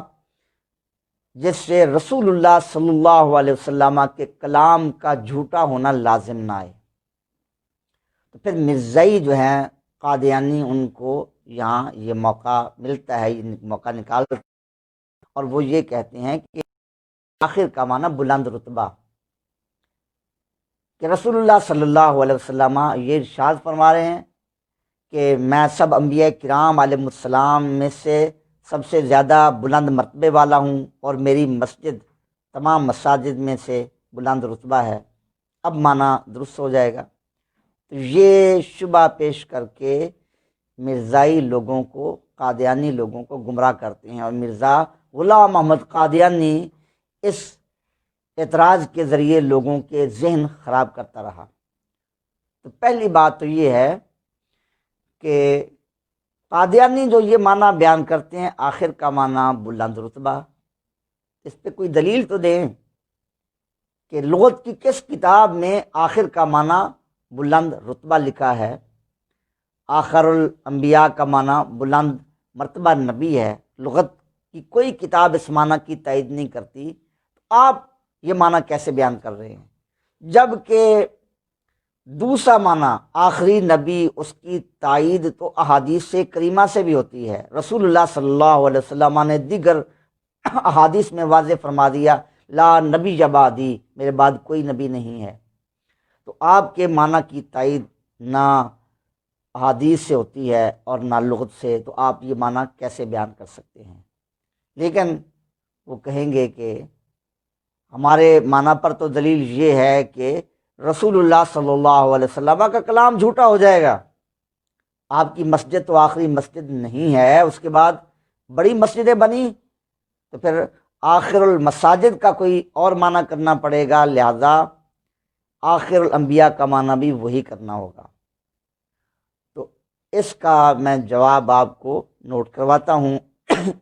S1: جس سے رسول اللہ صلی اللہ علیہ وسلم کے کلام کا جھوٹا ہونا لازم نہ آئے۔ تو پھر مرزائی جو ہیں قادیانی، ان کو یہاں یہ موقع ملتا ہے، یہ موقع نکالتے ہیں، اور وہ یہ کہتے ہیں کہ آخر کا معنی بلند رتبہ، کہ رسول اللہ صلی اللہ علیہ وسلم یہ ارشاد فرما رہے ہیں کہ میں سب انبیاء کرام علیہ السلام میں سے سب سے زیادہ بلند مرتبے والا ہوں، اور میری مسجد تمام مساجد میں سے بلند رتبہ ہے۔ اب معنی درست ہو جائے گا۔ تو یہ شبہ پیش کر کے مرزائی لوگوں کو، قادیانی لوگوں کو گمراہ کرتے ہیں، اور مرزا غلام محمد قادیانی اس اعتراض کے ذریعے لوگوں کے ذہن خراب کرتا رہا۔ تو پہلی بات تو یہ ہے کہ قادیانی جو یہ معنی بیان کرتے ہیں آخر کا معنی بلند رتبہ، اس پہ کوئی دلیل تو دیں کہ لغت کی کس کتاب میں آخر کا معنی بلند رتبہ لکھا ہے۔ آخر الانبیاء کا معنی بلند مرتبہ نبی ہے، لغت کی کوئی کتاب اس معنی کی تائید نہیں کرتی، تو آپ یہ معنی کیسے بیان کر رہے ہیں؟ جبکہ دوسرا معنی آخری نبی، اس کی تائید تو احادیث سے کریمہ سے بھی ہوتی ہے۔ رسول اللہ صلی اللہ علیہ وسلم نے دیگر احادیث میں واضح فرما دیا، لا نبی بعدی، میرے بعد کوئی نبی نہیں ہے۔ تو آپ کے معنی کی تائید نہ احادیث سے ہوتی ہے اور نہ لغت سے، تو آپ یہ معنی کیسے بیان کر سکتے ہیں؟ لیکن وہ کہیں گے کہ ہمارے معنی پر تو دلیل یہ ہے کہ رسول اللہ صلی اللہ علیہ وسلم کا کلام جھوٹا ہو جائے گا، آپ کی مسجد تو آخری مسجد نہیں ہے، اس کے بعد بڑی مسجدیں بنی، تو پھر آخر المساجد کا کوئی اور معنی کرنا پڑے گا، لہذا آخر الانبیاء کا معنی بھی وہی کرنا ہوگا۔ تو اس کا میں جواب آپ کو نوٹ کرواتا ہوں،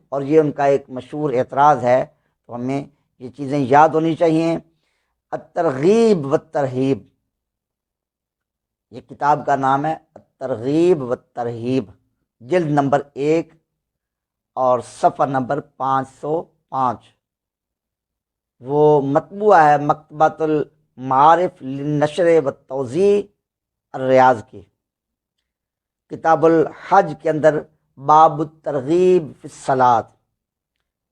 S1: اور یہ ان کا ایک مشہور اعتراض ہے، تو ہمیں یہ چیزیں یاد ہونی چاہیے۔ الترغیب والترہیب، یہ کتاب کا نام ہے الترغیب والترہیب، جلد نمبر 1 اور صفحہ نمبر 505، وہ مطبوعہ ہے مکتبۃ المعارف للنشر والتوزیع الریاض کی، کتاب الحج کے اندر باب الترغیب فی الصلاۃ،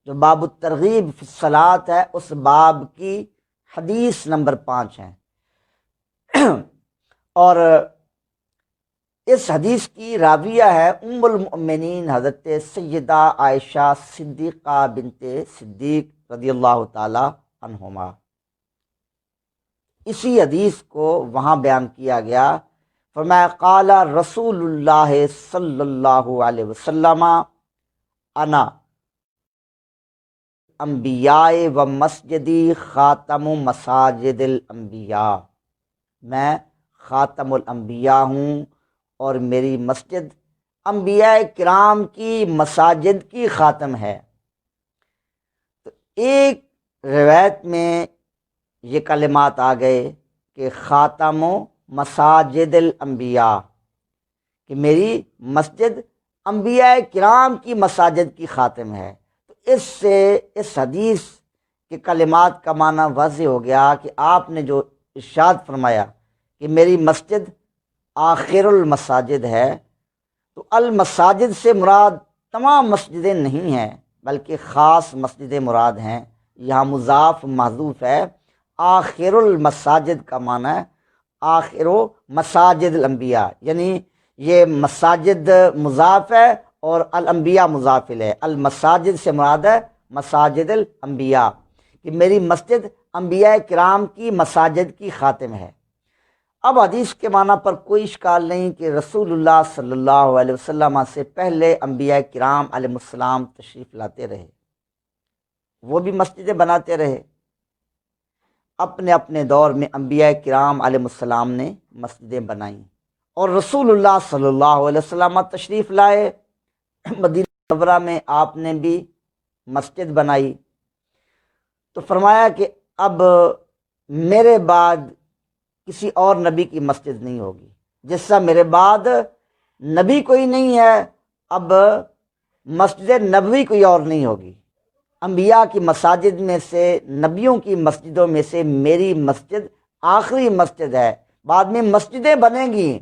S1: جو باب الترغیب فی الصلاۃ ہے اس باب کی حدیث نمبر 5 ہے۔ اور اس حدیث کی راویہ ہے ام المؤمنین حضرت سیدہ عائشہ صدیقہ بنت صدیق رضی اللہ تعالی عنہما۔ اسی حدیث کو وہاں بیان کیا گیا، فرمایا قال رسول اللہ صلی اللہ علیہ وسلم انا انبیاء و مسجدی خاتم مساجد الانبیاء، میں خاتم الانبیاء ہوں اور میری مسجد انبیاء کرام کی مساجد کی خاتم ہے۔ تو ایک روایت میں یہ کلمات آ گئے کہ خاتم و مساجد الانبیاء، کہ میری مسجد انبیاء کرام کی مساجد کی خاتم ہے۔ تو اس سے اس حدیث کے کلمات کا معنی واضح ہو گیا کہ آپ نے جو ارشاد فرمایا کہ میری مسجد آخر المساجد ہے، تو المساجد سے مراد تمام مسجدیں نہیں ہیں بلکہ خاص مسجدیں مراد ہیں۔ یہاں مضاف محذوف ہے، آخر المساجد کا معنی ہے آخر مساجد الانبیاء، یعنی یہ مساجد مضاف ہے اور الانبیاء مضاف ہے۔ المساجد سے مراد ہے مساجد الانبیاء، کہ میری مسجد انبیاء کرام کی مساجد کی خاتم ہے۔ اب حدیث کے معنی پر کوئی اشکال نہیں کہ رسول اللہ صلی اللہ علیہ وسلم سے پہلے انبیاء کرام علیہ السلام تشریف لاتے رہے، وہ بھی مسجدیں بناتے رہے۔ اپنے اپنے دور میں انبیاء کرام علیہ السلام نے مسجدیں بنائیں، اور رسول اللہ صلی اللہ علیہ وسلم تشریف لائے، مدینہ منورہ میں آپ نے بھی مسجد بنائی۔ تو فرمایا کہ اب میرے بعد کسی اور نبی کی مسجد نہیں ہوگی، جس سے میرے بعد نبی کوئی نہیں ہے، اب مسجد نبوی کوئی اور نہیں ہوگی۔ انبیاء کی مساجد میں سے، نبیوں کی مسجدوں میں سے میری مسجد آخری مسجد ہے۔ بعد میں مسجدیں بنیں گی،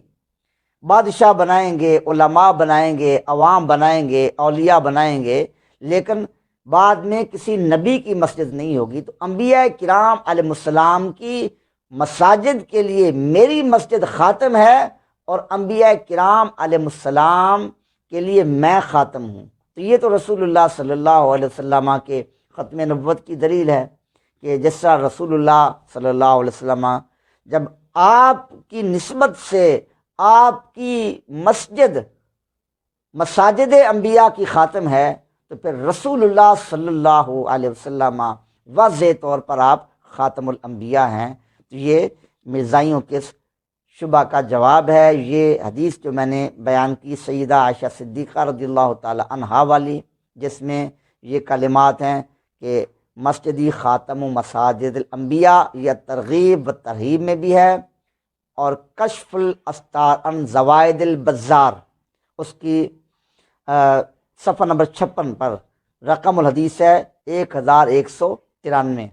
S1: بادشاہ بنائیں گے، علماء بنائیں گے، عوام بنائیں گے، اولیاء بنائیں گے، لیکن بعد میں کسی نبی کی مسجد نہیں ہوگی۔ تو انبیاء کرام علیہ السلام کی مساجد کے لیے میری مسجد خاتم ہے، اور انبیاء کرام علیہ السلام کے لیے میں خاتم ہوں۔ تو یہ تو رسول اللہ صلی اللہ علیہ وسلم کے ختم نبوت کی دلیل ہے، کہ جس طرح رسول اللہ صلی اللہ علیہ وسلم جب آپ کی نسبت سے آپ کی مسجد مساجد انبیاء کی خاتم ہے، تو پھر رسول اللہ صلی اللہ علیہ وسلم واضح طور پر آپ خاتم الانبیاء ہیں۔ تو یہ مرزائیوں کے شبہ کا جواب ہے۔ یہ حدیث جو میں نے بیان کی سیدہ عائشہ صدیقہ رضی اللہ تعالی عنہا والی، جس میں یہ کلمات ہیں کہ مسجدی خاتم و مساجد الانبیاء، یہ ترغیب و ترہیب میں بھی ہے، اور کشف الاستار عن زوائد البزار، اس کی صفحہ نمبر 56 پر رقم الحدیث ہے 1193،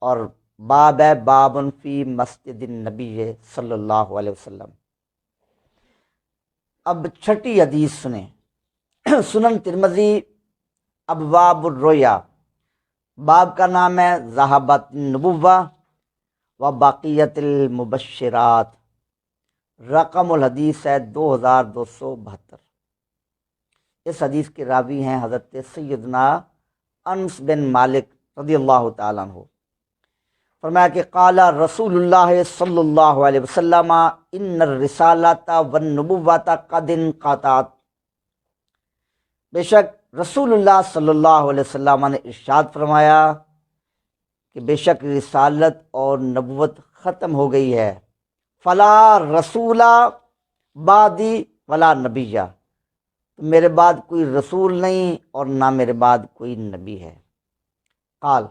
S1: اور باب ہے باب فی مسجد النبی صلی اللہ علیہ وسلم۔ اب چھٹی حدیث سنیں، سنن ترمذی ابواب الرؤیا، باب کا نام ہے ذہابت النبوہ و باقیت المبشرات، رقم الحدیث ہے 2272۔ اس حدیث کے راوی ہیں حضرت سیدنا انس بن مالک رضی اللہ تعالیٰ عنہ۔ فرمایا کہ قال رسول اللہ صلی اللہ علیہ وسلم ان الرسالۃ والنبوۃ قد انقطعت، بے شک رسول اللہ صلی اللہ علیہ وسلم نے ارشاد فرمایا کہ بے شک رسالت اور نبوت ختم ہو گئی ہے، فلا رسول بعدی ولا نبیہ، میرے بعد کوئی رسول نہیں اور نہ میرے بعد کوئی نبی ہے۔ قال،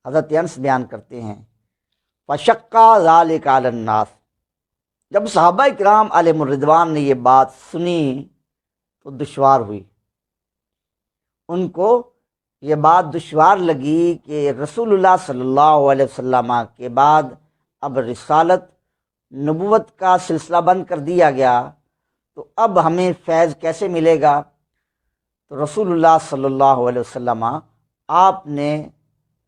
S1: حضرت انس بیان کرتے ہیں، فشق ذلک علی الناس، جب صحابہ کرام علیہم الرضوان نے یہ بات سنی تو دشوار ہوئی، ان کو یہ بات دشوار لگی کہ رسول اللہ صلی اللہ علیہ وسلم کے بعد اب رسالت نبوت کا سلسلہ بند کر دیا گیا، تو اب ہمیں فیض کیسے ملے گا؟ تو رسول اللہ صلی اللہ علیہ وسلم آپ نے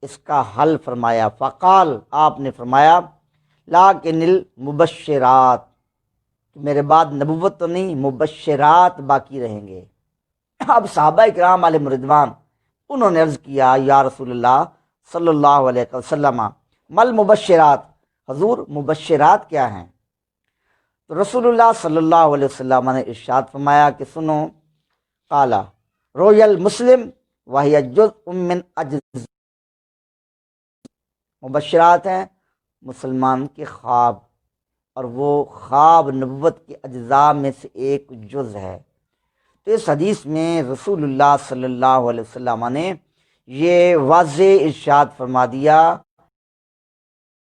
S1: اس کا حل فرمایا، فقال، آپ نے فرمایا لیکن المبشرات، میرے بعد نبوت تو نہیں، مبشرات باقی رہیں گے۔ اب صحابہ کرام علیہ رضوان انہوں نے عرض کیا یا رسول اللہ صلی اللہ علیہ وسلم مل مبشرات، حضور مبشرات کیا ہیں؟ تو رسول اللہ صلی اللہ علیہ وسلم نے ارشاد فرمایا کہ سنو، قالا رویل مسلم وہی جزء من اجزاء، مبشرات ہیں مسلمان کے خواب، اور وہ خواب نبوت کے اجزاء میں سے ایک جز ہے۔ تو اس حدیث میں رسول اللہ صلی اللہ علیہ وسلم نے یہ واضح ارشاد فرما دیا،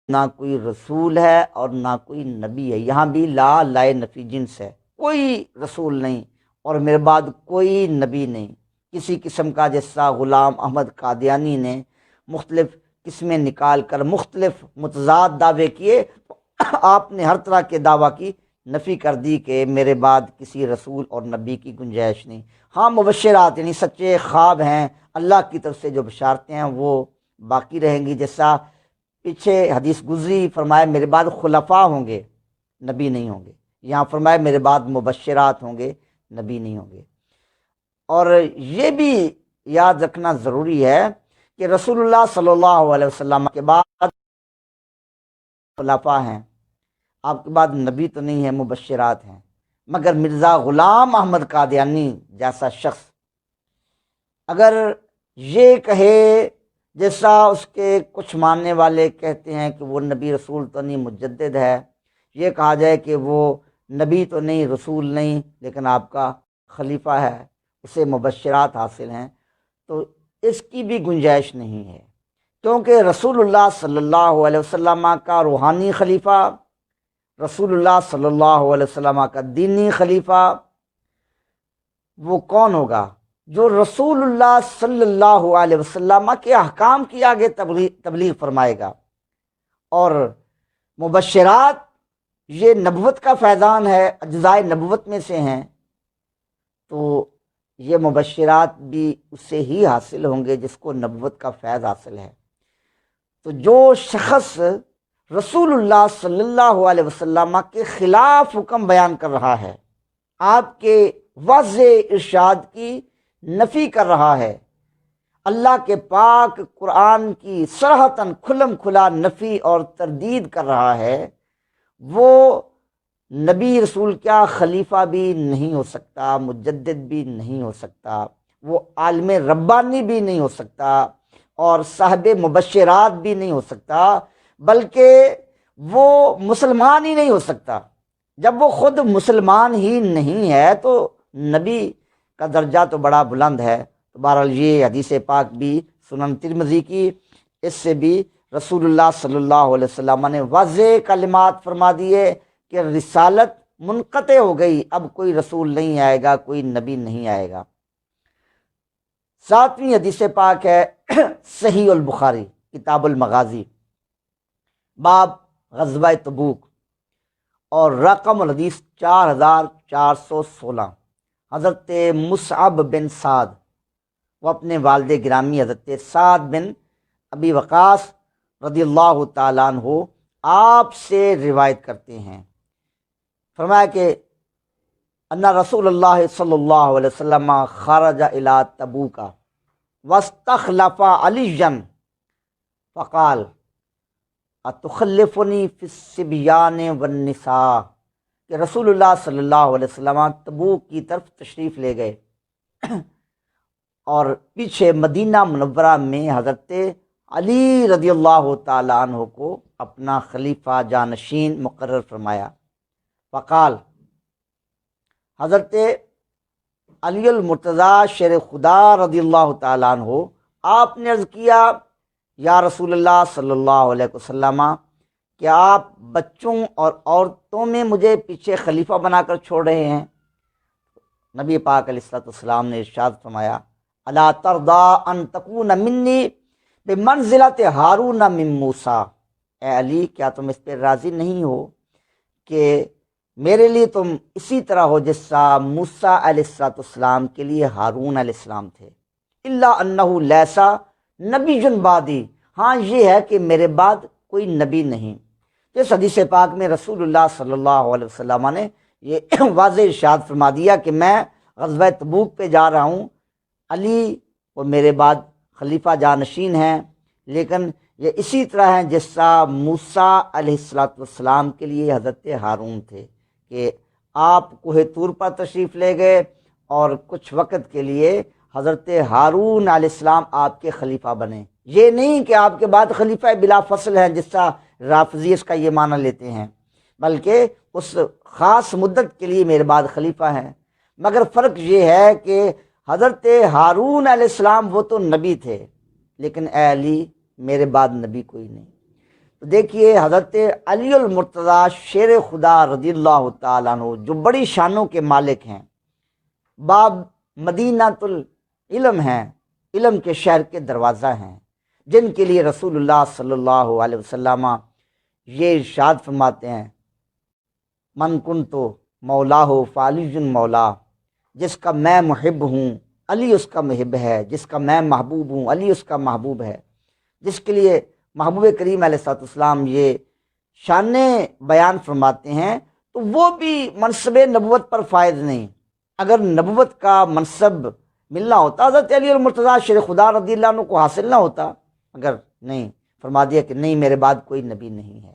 S1: نہ کوئی رسول ہے اور نہ کوئی نبی ہے۔ یہاں بھی لا لائے نفی جنس ہے، کوئی رسول نہیں اور میرے بعد کوئی نبی نہیں۔ کسی قسم کا جیسا غلام احمد قادیانی نے مختلف قسمیں نکال کر مختلف متضاد دعوے کیے، آپ نے ہر طرح کے دعویٰ کی نفی کر دی کہ میرے بعد کسی رسول اور نبی کی گنجائش نہیں۔ ہاں مبشرات یعنی سچے خواب ہیں، اللہ کی طرف سے جو بشارتیں ہیں وہ باقی رہیں گی۔ جیسا پیچھے حدیث گزری، فرمایا میرے بعد خلفاء ہوں گے، نبی نہیں ہوں گے۔ یہاں فرمایا میرے بعد مبشرات ہوں گے، نبی نہیں ہوں گے۔ اور یہ بھی یاد رکھنا ضروری ہے کہ رسول اللہ صلی اللہ علیہ وسلم کے بعد خلفاء ہیں، آپ کے بعد نبی تو نہیں ہے، مبشرات ہیں۔ مگر مرزا غلام احمد قادیانی جیسا شخص اگر یہ کہے، جیسا اس کے کچھ ماننے والے کہتے ہیں کہ وہ نبی رسول تو نہیں مجدد ہے، یہ کہا جائے کہ وہ نبی تو نہیں رسول نہیں لیکن آپ کا خلیفہ ہے، اسے مبشرات حاصل ہیں، تو اس کی بھی گنجائش نہیں ہے، کیونکہ رسول اللہ صلی اللہ علیہ وسلم کا روحانی خلیفہ، رسول اللہ صلی اللہ علیہ وسلم کا دینی خلیفہ وہ کون ہوگا؟ جو رسول اللہ صلی اللہ علیہ وسلم کے احکام کی آگے تبلیغ فرمائے گا۔ اور مبشرات یہ نبوت کا فیضان ہے، اجزائے نبوت میں سے ہیں، تو یہ مبشرات بھی اس سے ہی حاصل ہوں گے جس کو نبوت کا فیض حاصل ہے۔ تو جو شخص رسول اللہ صلی اللہ علیہ وسلم کے خلاف حکم بیان کر رہا ہے، آپ کے واضح ارشاد کی نفی کر رہا ہے، اللہ کے پاک قرآن کی صراحتاً کھلم کھلا نفی اور تردید کر رہا ہے، وہ نبی رسول کیا خلیفہ بھی نہیں ہو سکتا، مجدد بھی نہیں ہو سکتا، وہ عالم ربانی بھی نہیں ہو سکتا اور صاحب مبشرات بھی نہیں ہو سکتا، بلکہ وہ مسلمان ہی نہیں ہو سکتا۔ جب وہ خود مسلمان ہی نہیں ہے تو نبی کا درجہ تو بڑا بلند ہے۔ تو بہرحال یہ حدیث پاک بھی سنن ترمذی کی، اس سے بھی رسول اللہ صلی اللہ علیہ وسلم نے واضح کلمات فرما دیے کہ رسالت منقطع ہو گئی، اب کوئی رسول نہیں آئے گا، کوئی نبی نہیں آئے گا۔ ساتویں حدیث پاک ہے صحیح البخاری کتاب المغازی، باب غزوہ تبوک، اور رقم الحدیث 4416۔ حضرت مصعب بن سعد وہ اپنے والد گرامی حضرت سعد بن ابی وقاص رضی اللہ تعالیٰ عنہ آپ سے روایت کرتے ہیں، فرمایا کہ ان رسول اللہ صلی اللہ علیہ وسلم خرج الی تبوک واستخلف علیا فقال اتخلفنی فی الصبیان والنساء، کہ رسول اللہ صلی اللہ علیہ وسلم تبوک کی طرف تشریف لے گئے اور پیچھے مدینہ منورہ میں حضرت علی رضی اللہ تعالیٰ عنہ کو اپنا خلیفہ جانشین مقرر فرمایا۔ فقال، حضرت علی المرتضیٰ شیر خدا رضی اللہ تعالیٰ عنہ آپ نے عرض کیا، یا رسول اللہ صلی اللہ علیہ وسلم، کیا آپ بچوں اور عورتوں میں مجھے پیچھے خلیفہ بنا کر چھوڑ رہے ہیں؟ نبی پاک علیہ الصلوۃ والسلام نے ارشاد فرمایا، الا ترضى ان تكون منی بمنزلۃ ہارون من موسیٰ، اے علی کیا تم اس پہ راضی نہیں ہو کہ میرے لیے تم اسی طرح ہو جیسا موسیٰ علیہ الصلوۃ والسلام کے لیے ہارون علیہ السلام تھے؟ الا انہ لیسا نبی بعدی، ہاں یہ ہے کہ میرے بعد کوئی نبی نہیں۔ اس حدیث پاک میں رسول اللہ صلی اللہ علیہ وسلم نے یہ واضح ارشاد فرما دیا کہ میں غزوہ تبوک پہ جا رہا ہوں، علی وہ میرے بعد خلیفہ جانشین ہیں، لیکن یہ اسی طرح ہیں جس طرح موسیٰ علیہ السلام کے لیے حضرت ہارون تھے کہ آپ کوہ طور پر تشریف لے گئے اور کچھ وقت کے لیے حضرت ہارون علیہ السلام آپ کے خلیفہ بنے۔ یہ نہیں کہ آپ کے بعد خلیفہ بلا فصل ہیں جس طرح رافضی اس کا یہ معنی لیتے ہیں، بلکہ اس خاص مدت کے لیے میرے بعد خلیفہ ہیں۔ مگر فرق یہ ہے کہ حضرت ہارون علیہ السلام وہ تو نبی تھے، لیکن اے علی میرے بعد نبی کوئی نہیں۔ تو دیکھیے حضرت علی المرتضیٰ شیر خدا رضی اللہ تعالیٰ عنہ جو بڑی شانوں کے مالک ہیں، باب مدینۃ العلم ہیں، علم کے شہر کے دروازہ ہیں، جن کے لیے رسول اللہ صلی اللہ علیہ وسلم یہ ارشاد فرماتے ہیں من کنت مولاہ فعلی مولا، جس کا میں محب ہوں علی اس کا محب ہے، جس کا میں محبوب ہوں علی اس کا محبوب ہے۔ جس کے لیے محبوب کریم علیہ السلام یہ شانیں بیان فرماتے ہیں، تو وہ بھی منصب نبوت پر فائز نہیں۔ اگر نبوت کا منصب ملنا ہوتا حضرت علی المرتضیٰ شیر خدا رضی اللہ عنہ کو حاصل نہ ہوتا، اگر نہیں، فرما دیا کہ نہیں میرے بعد کوئی نبی نہیں ہے۔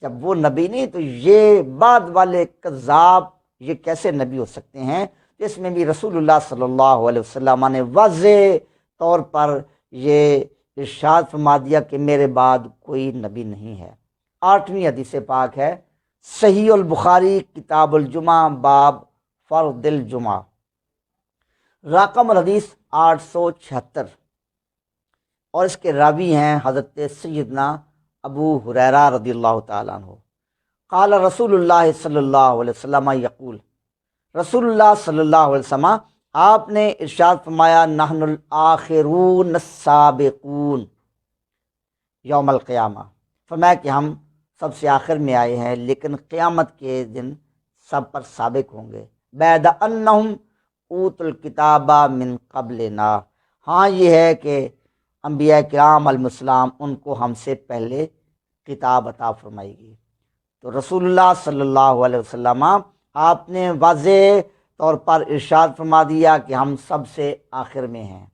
S1: جب وہ نبی نہیں تو یہ بعد والے کذاب یہ کیسے نبی ہو سکتے ہیں؟ اس میں بھی رسول اللہ صلی اللہ علیہ وسلم نے واضح طور پر یہ ارشاد فرما دیا کہ میرے بعد کوئی نبی نہیں ہے۔ 8ویں حدیث پاک ہے صحیح البخاری کتاب الجمعہ باب فرض الجمعہ، رقم الحدیث 876، اور اس کے راوی ہیں حضرت سیدنا ابو ہریرہ رضی اللہ تعالیٰ عنہ۔ قال رسول اللہ صلی اللہ علیہ وسلم یقول، رسول اللہ صلی اللہ علیہ وسلم آپ نے ارشاد فرمایا نحن الآخرون السابقون یوم القیامہ، فرمایا کہ ہم سب سے آخر میں آئے ہیں لیکن قیامت کے دن سب پر سابق ہوں گے۔ بعد انہم اوت الکتاب من قبلنا، ہاں یہ ہے کہ انبیاء کرام علیہ السلام ان کو ہم سے پہلے کتاب عطا فرمائی گی۔ تو رسول اللہ صلی اللہ علیہ وسلم آپ نے واضح طور پر ارشاد فرما دیا کہ ہم سب سے آخر میں ہیں،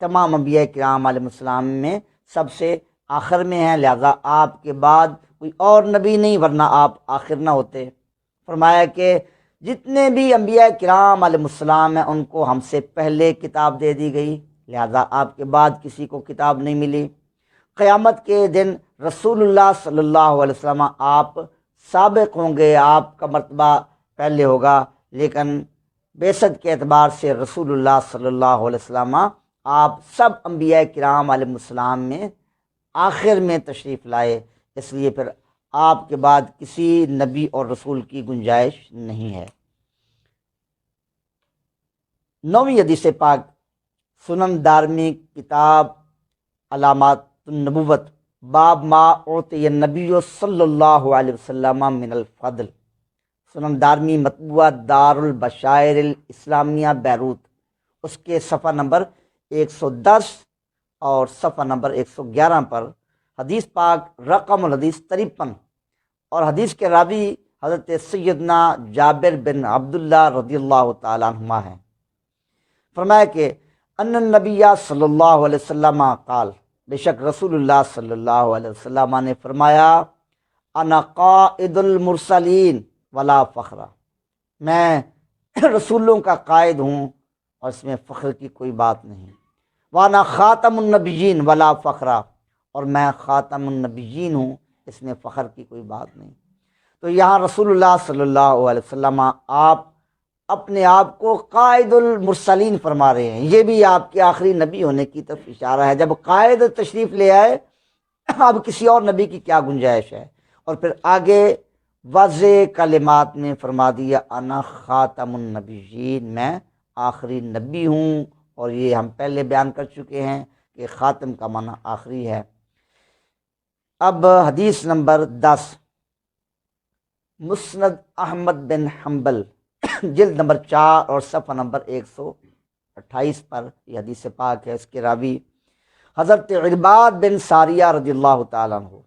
S1: تمام انبیاء کرام علیہ السلام میں سب سے آخر میں ہیں، لہذا آپ کے بعد کوئی اور نبی نہیں، ورنہ آپ آخر نہ ہوتے۔ فرمایا کہ جتنے بھی انبیاء کرام علیہ السلام ہیں ان کو ہم سے پہلے کتاب دے دی گئی، لہذا آپ کے بعد کسی کو کتاب نہیں ملی۔ قیامت کے دن رسول اللہ صلی اللہ علیہ وسلم آپ سابق ہوں گے، آپ کا مرتبہ پہلے ہوگا، لیکن بعثت کے اعتبار سے رسول اللہ صلی اللہ علیہ وسلم آپ سب انبیاء کرام علیہ السلام میں آخر میں تشریف لائے، اس لیے پھر آپ کے بعد کسی نبی اور رسول کی گنجائش نہیں ہے۔ 9ویں حدیث پاک سنن دارمی کتاب علامات النبوت باب ما اعطی النبی صلی اللہ علیہ وسلم من الفضل، سنن دارمی مطبوعہ دار البشائر الاسلامیہ بیروت، اس کے صفحہ نمبر 110 اور صفحہ نمبر 111 پر حدیث پاک رقم الحدیث 53، اور حدیث کے راوی حضرت سیدنا جابر بن عبداللہ رضی اللہ تعالیٰ عنہما ہیں۔ فرمایا کہ ان النبی صلی اللہ علیہ وسلم قال، بے شک رسول اللہ صلی اللہ علیہ وسلم نے فرمایا انا قائد المرسلین ولا فخر، میں رسولوں کا قائد ہوں اور اس میں فخر کی کوئی بات نہیں۔ وانا خاتم النبیین ولا فخر، اور میں خاتم النبیین ہوں، اس میں فخر کی کوئی بات نہیں۔ تو یہاں رسول اللہ صلی اللہ علیہ وسلم آپ اپنے آپ کو قائد المرسلین فرما رہے ہیں، یہ بھی آپ کے آخری نبی ہونے کی طرف اشارہ ہے۔ جب قائد تشریف لے آئے اب کسی اور نبی کی کیا گنجائش ہے؟ اور پھر آگے واضح کلمات میں فرما دیا انا خاتم النبیین، میں آخری نبی ہوں، اور یہ ہم پہلے بیان کر چکے ہیں کہ خاتم کا معنی آخری ہے۔ اب حدیث نمبر 10، مسند احمد بن حنبل جلد نمبر 4 اور صفحہ نمبر 128 پر یہ حدیث پاک ہے۔ اس کے راوی حضرت عرباد بن ساریہ رضی اللہ تعالیٰ عنہ۔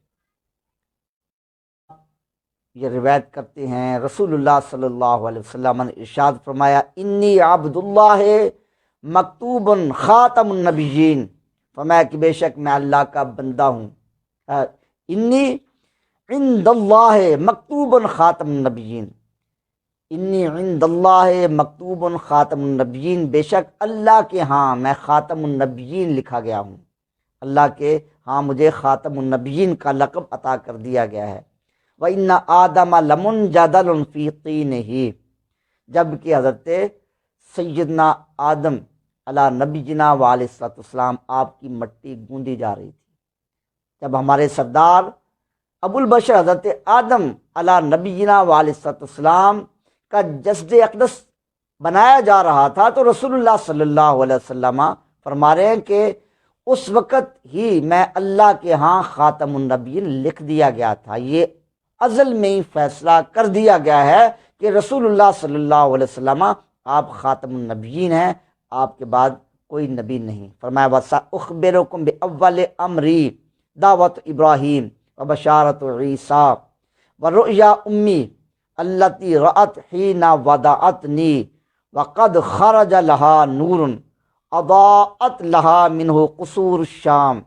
S1: یہ روایت کرتے ہیں رسول اللہ صلی اللہ علیہ وسلم نے ارشاد فرمایا انی عبد اللہ مکتوب خاتم النبیین، فرمایا کہ بے شک میں اللہ کا بندہ ہوں، انی عند اللہ مکتوب خاتم النبیین، انی عند اللہ مکتوب خاتم النبیین، بے شک اللہ کے ہاں میں خاتم النبیین لکھا گیا ہوں، اللہ کے ہاں مجھے خاتم النبیین کا لقب عطا کر دیا گیا ہے۔ وَإِنَّ آدَمَ لَمُنْجَدَلٌ فِي طِينِهِ، جبکہ حضرت سیدنا آدم علی نبینا وعلیہ الصلوۃ والسلام آپ کی مٹی گوندی جا رہی تھی، جب ہمارے سردار ابو البشر حضرت آدم علی نبینا وعلیہ الصلوۃ والسلام کا جسد اقدس بنایا جا رہا تھا، تو رسول اللہ صلی اللہ علیہ وسلم فرما رہے ہیں کہ اس وقت ہی میں اللہ کے ہاں خاتم النبیین لکھ دیا گیا تھا، یہ ازل میں ہی فیصلہ کر دیا گیا ہے کہ رسول اللہ صلی اللہ علیہ وسلم آپ خاتم النبیین ہیں، آپ کے بعد کوئی نبی نہیں۔ فرمایا وَسَأُخْبِرُكُمْ بِأَوَّلِ أَمْرِي دعوت ابراہیم وبشارت عیسیٰ ورؤیا امی التی رأت حین ودعتنی وقد خرج لها نور اضاءت لها منہ قصور الشام،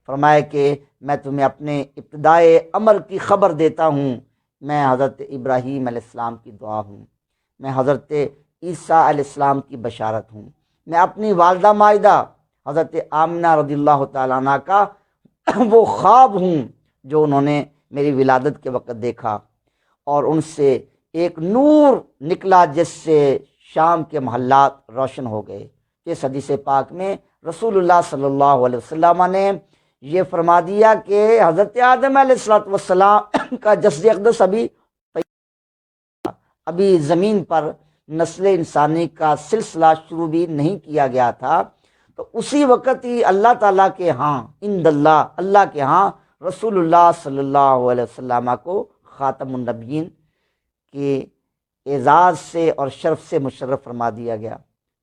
S1: فرمایا کہ میں تمہیں اپنے ابتدائے امر کی خبر دیتا ہوں، میں حضرت ابراہیم علیہ السلام کی دعا ہوں، میں حضرت عیسیٰ علیہ السلام کی بشارت ہوں، میں اپنی والدہ مائدہ حضرت آمنہ رضی اللہ تعالیٰ عنہ کا وہ خواب ہوں جو انہوں نے میری ولادت کے وقت دیکھا، اور ان سے ایک نور نکلا جس سے شام کے محلات روشن ہو گئے۔ اس حدیث پاک میں رسول اللہ صلی اللہ علیہ وسلم نے یہ فرما دیا کہ حضرت آدم علیہ السلام کا جسد اقدس ابھی زمین پر نسل انسانی کا سلسلہ شروع بھی نہیں کیا گیا تھا، تو اسی وقت ہی اللہ تعالیٰ کے ہاں عند اللہ، اللہ کے ہاں رسول اللہ صلی اللہ علیہ وسلم کو خاتم النبیین کے اعزاز سے اور شرف سے مشرف فرما دیا گیا۔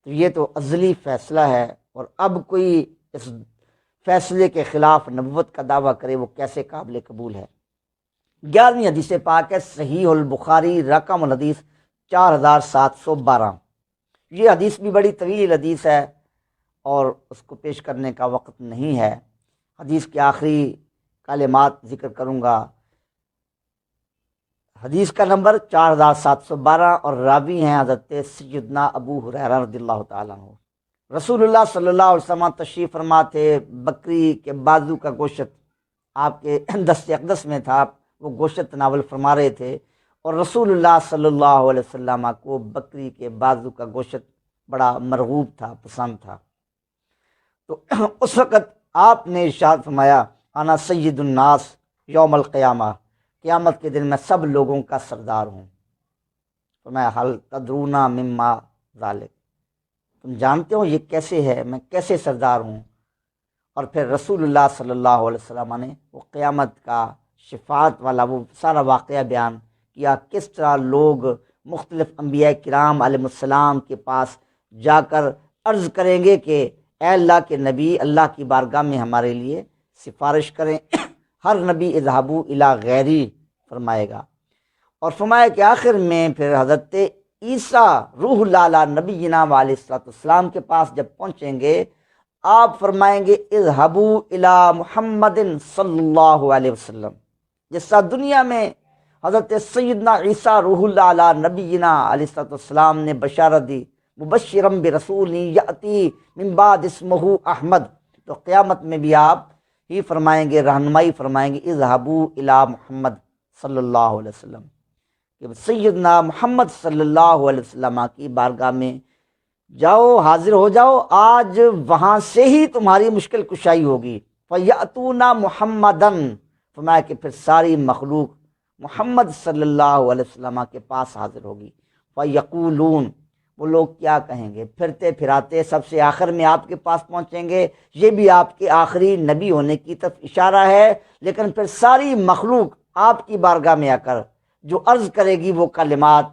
S1: تو یہ تو ازلی فیصلہ ہے، اور اب کوئی اس فیصلے کے خلاف نبوت کا دعویٰ کرے وہ کیسے قابل قبول ہے۔ 11ویں حدیث پاک ہے صحیح البخاری رقم الحدیث 4712۔ یہ حدیث بھی بڑی طویل حدیث ہے اور اس کو پیش کرنے کا وقت نہیں ہے، حدیث کے آخری کلمات ذکر کروں گا۔ حدیث کا نمبر 4712 اور راوی ہیں حضرت سیدنا ابو ہریرہ رضی اللہ تعالیٰ عنہ۔ رسول اللہ صلی اللہ علیہ وسلم تشریف فرما تھے، بکری کے بازو کا گوشت آپ کے دست اقدس میں تھا، وہ گوشت تناول فرما رہے تھے، اور رسول اللہ صلی اللہ علیہ وسلم کو بکری کے بازو کا گوشت بڑا مرغوب تھا، پسند تھا۔ تو اس وقت آپ نے ارشاد فرمایا انا سید الناس یوم القیامہ، قیامت کے دن میں سب لوگوں کا سردار ہوں۔ فرمایا حل تدرون مما ذالک، تم جانتے ہو یہ کیسے ہے، میں کیسے سردار ہوں؟ اور پھر رسول اللہ صلی اللہ علیہ وسلم نے وہ قیامت کا شفاعت والا وہ سارا واقعہ بیان کیا، کس طرح لوگ مختلف انبیاء کرام علیہ السلام کے پاس جا کر عرض کریں گے کہ اے اللہ کے نبی، اللہ کی بارگاہ میں ہمارے لیے سفارش کریں۔ ہر نبی اذهبوا الی غیری فرمائے گا، اور فرمایا کہ آخر میں پھر حضرت عیسیٰ روح اللہ علیہ نبینا علیہ السلام کے پاس جب پہنچیں گے، آپ فرمائیں گے اذهبوا الی محمد صلی اللہ علیہ وسلم، جس طرح دنیا میں حضرت سیدنا عیسیٰ روح اللہ علیہ نبینا علیہ السلام نے بشارت دی مبشرا برسول یأتی من بعد اسمہ احمد، تو قیامت میں بھی آپ ہی فرمائیں گے، رہنمائی فرمائیں گے اذهبوا الی محمد صلی اللہ علیہ وسلم، کہ سیدنا محمد صلی اللہ علیہ وسلم کی بارگاہ میں جاؤ، حاضر ہو جاؤ، آج وہاں سے ہی تمہاری مشکل کشائی ہوگی۔ فَيَأْتُونَ مُحَمَّدًا، فرمایا کہ پھر ساری مخلوق محمد صلی اللہ علیہ وسلم کے پاس حاضر ہوگی۔ فَيَقُولُونَ، وہ لوگ کیا کہیں گے؟ پھرتے پھراتے سب سے آخر میں آپ کے پاس پہنچیں گے، یہ بھی آپ کے آخری نبی ہونے کی طرف اشارہ ہے، لیکن پھر ساری مخلوق آپ کی بارگاہ میں آ کر جو عرض کرے گی وہ کلمات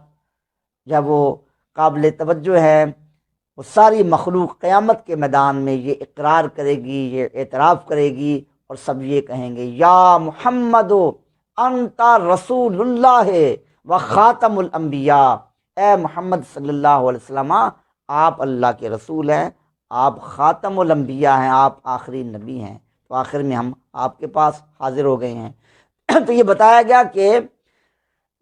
S1: جب وہ قابل توجہ ہیں، وہ ساری مخلوق قیامت کے میدان میں یہ اقرار کرے گی، یہ اعتراف کرے گی، اور سب یہ کہیں گے یا محمد انتا رسول اللہ و خاتم الانبیاء، اے محمد صلی اللہ علیہ وسلم آپ اللہ کے رسول ہیں، آپ خاتم الانبیاء ہیں، آپ آخری نبی ہیں۔ تو آخر میں ہم آپ کے پاس حاضر ہو گئے ہیں۔ تو یہ بتایا گیا کہ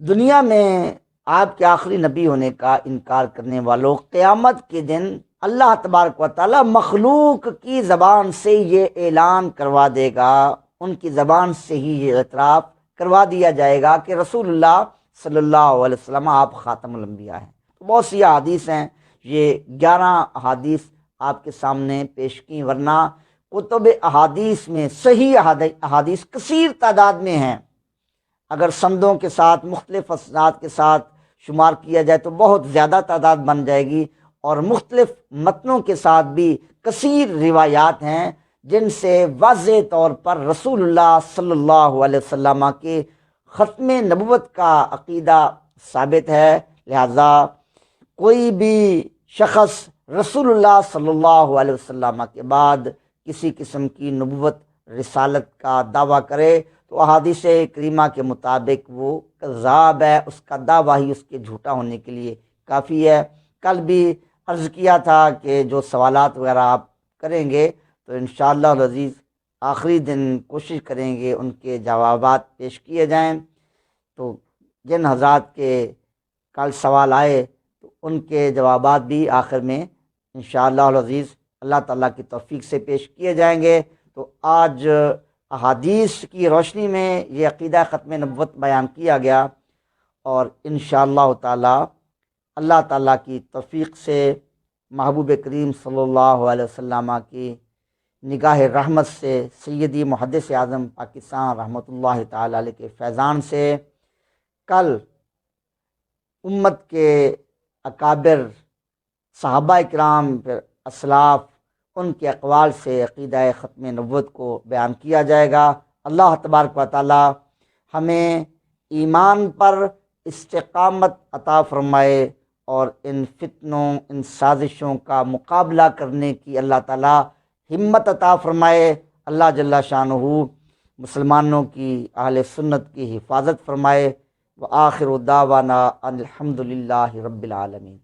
S1: دنیا میں آپ کے آخری نبی ہونے کا انکار کرنے والوں قیامت کے دن اللہ تبارک و تعالی مخلوق کی زبان سے یہ اعلان کروا دے گا، ان کی زبان سے ہی یہ اعتراف کروا دیا جائے گا کہ رسول اللہ صلی اللہ علیہ وسلم آپ خاتم الانبیاء ہیں۔ بہت سی احادیث ہیں، یہ 11 احادیث آپ کے سامنے پیش کی، ورنہ کتب احادیث میں صحیح احادیث کثیر تعداد میں ہیں۔ اگر سندوں کے ساتھ مختلف اسناد کے ساتھ شمار کیا جائے تو بہت زیادہ تعداد بن جائے گی، اور مختلف متنوں کے ساتھ بھی کثیر روایات ہیں جن سے واضح طور پر رسول اللہ صلی اللہ علیہ وسلم کے ختم نبوت کا عقیدہ ثابت ہے۔ لہذا کوئی بھی شخص رسول اللہ صلی اللہ علیہ وسلم کے بعد کسی قسم کی نبوت رسالت کا دعویٰ کرے تو احادیث کریمہ کے مطابق وہ کذاب ہے، اس کا دعویٰ ہی اس کے جھوٹا ہونے کے لیے کافی ہے۔ کل بھی عرض کیا تھا کہ جو سوالات وغیرہ آپ کریں گے تو انشاءاللہ العزیز آخری دن کوشش کریں گے ان کے جوابات پیش کیے جائیں۔ تو جن حضرات کے کل سوال آئے تو ان کے جوابات بھی آخر میں انشاءاللہ العزیز اللہ تعالیٰ کی توفیق سے پیش کیے جائیں گے۔ تو آج احادیث کی روشنی میں یہ عقیدہ ختم نبوت بیان کیا گیا، اور انشاءاللہ تعالی اللہ تعالیٰ کی توفیق سے محبوب کریم صلی اللہ علیہ وسلم کی نگاہ رحمت سے سیدی محدث اعظم پاکستان رحمۃ اللہ تعالی علیہ کے فیضان سے کل امت کے اکابر صحابہ کرام پھر اسلاف ان کے اقوال سے عقیدہ ختم نبوت کو بیان کیا جائے گا۔ اللہ تبارک و تعالی ہمیں ایمان پر استقامت عطا فرمائے اور ان فتنوں، ان سازشوں کا مقابلہ کرنے کی اللہ تعالی ہمت عطا فرمائے۔ اللہ جل شانہ مسلمانوں کی، اہل سنت کی حفاظت فرمائے۔ وآخر دعوانا ان الحمد للہ رب العالمین۔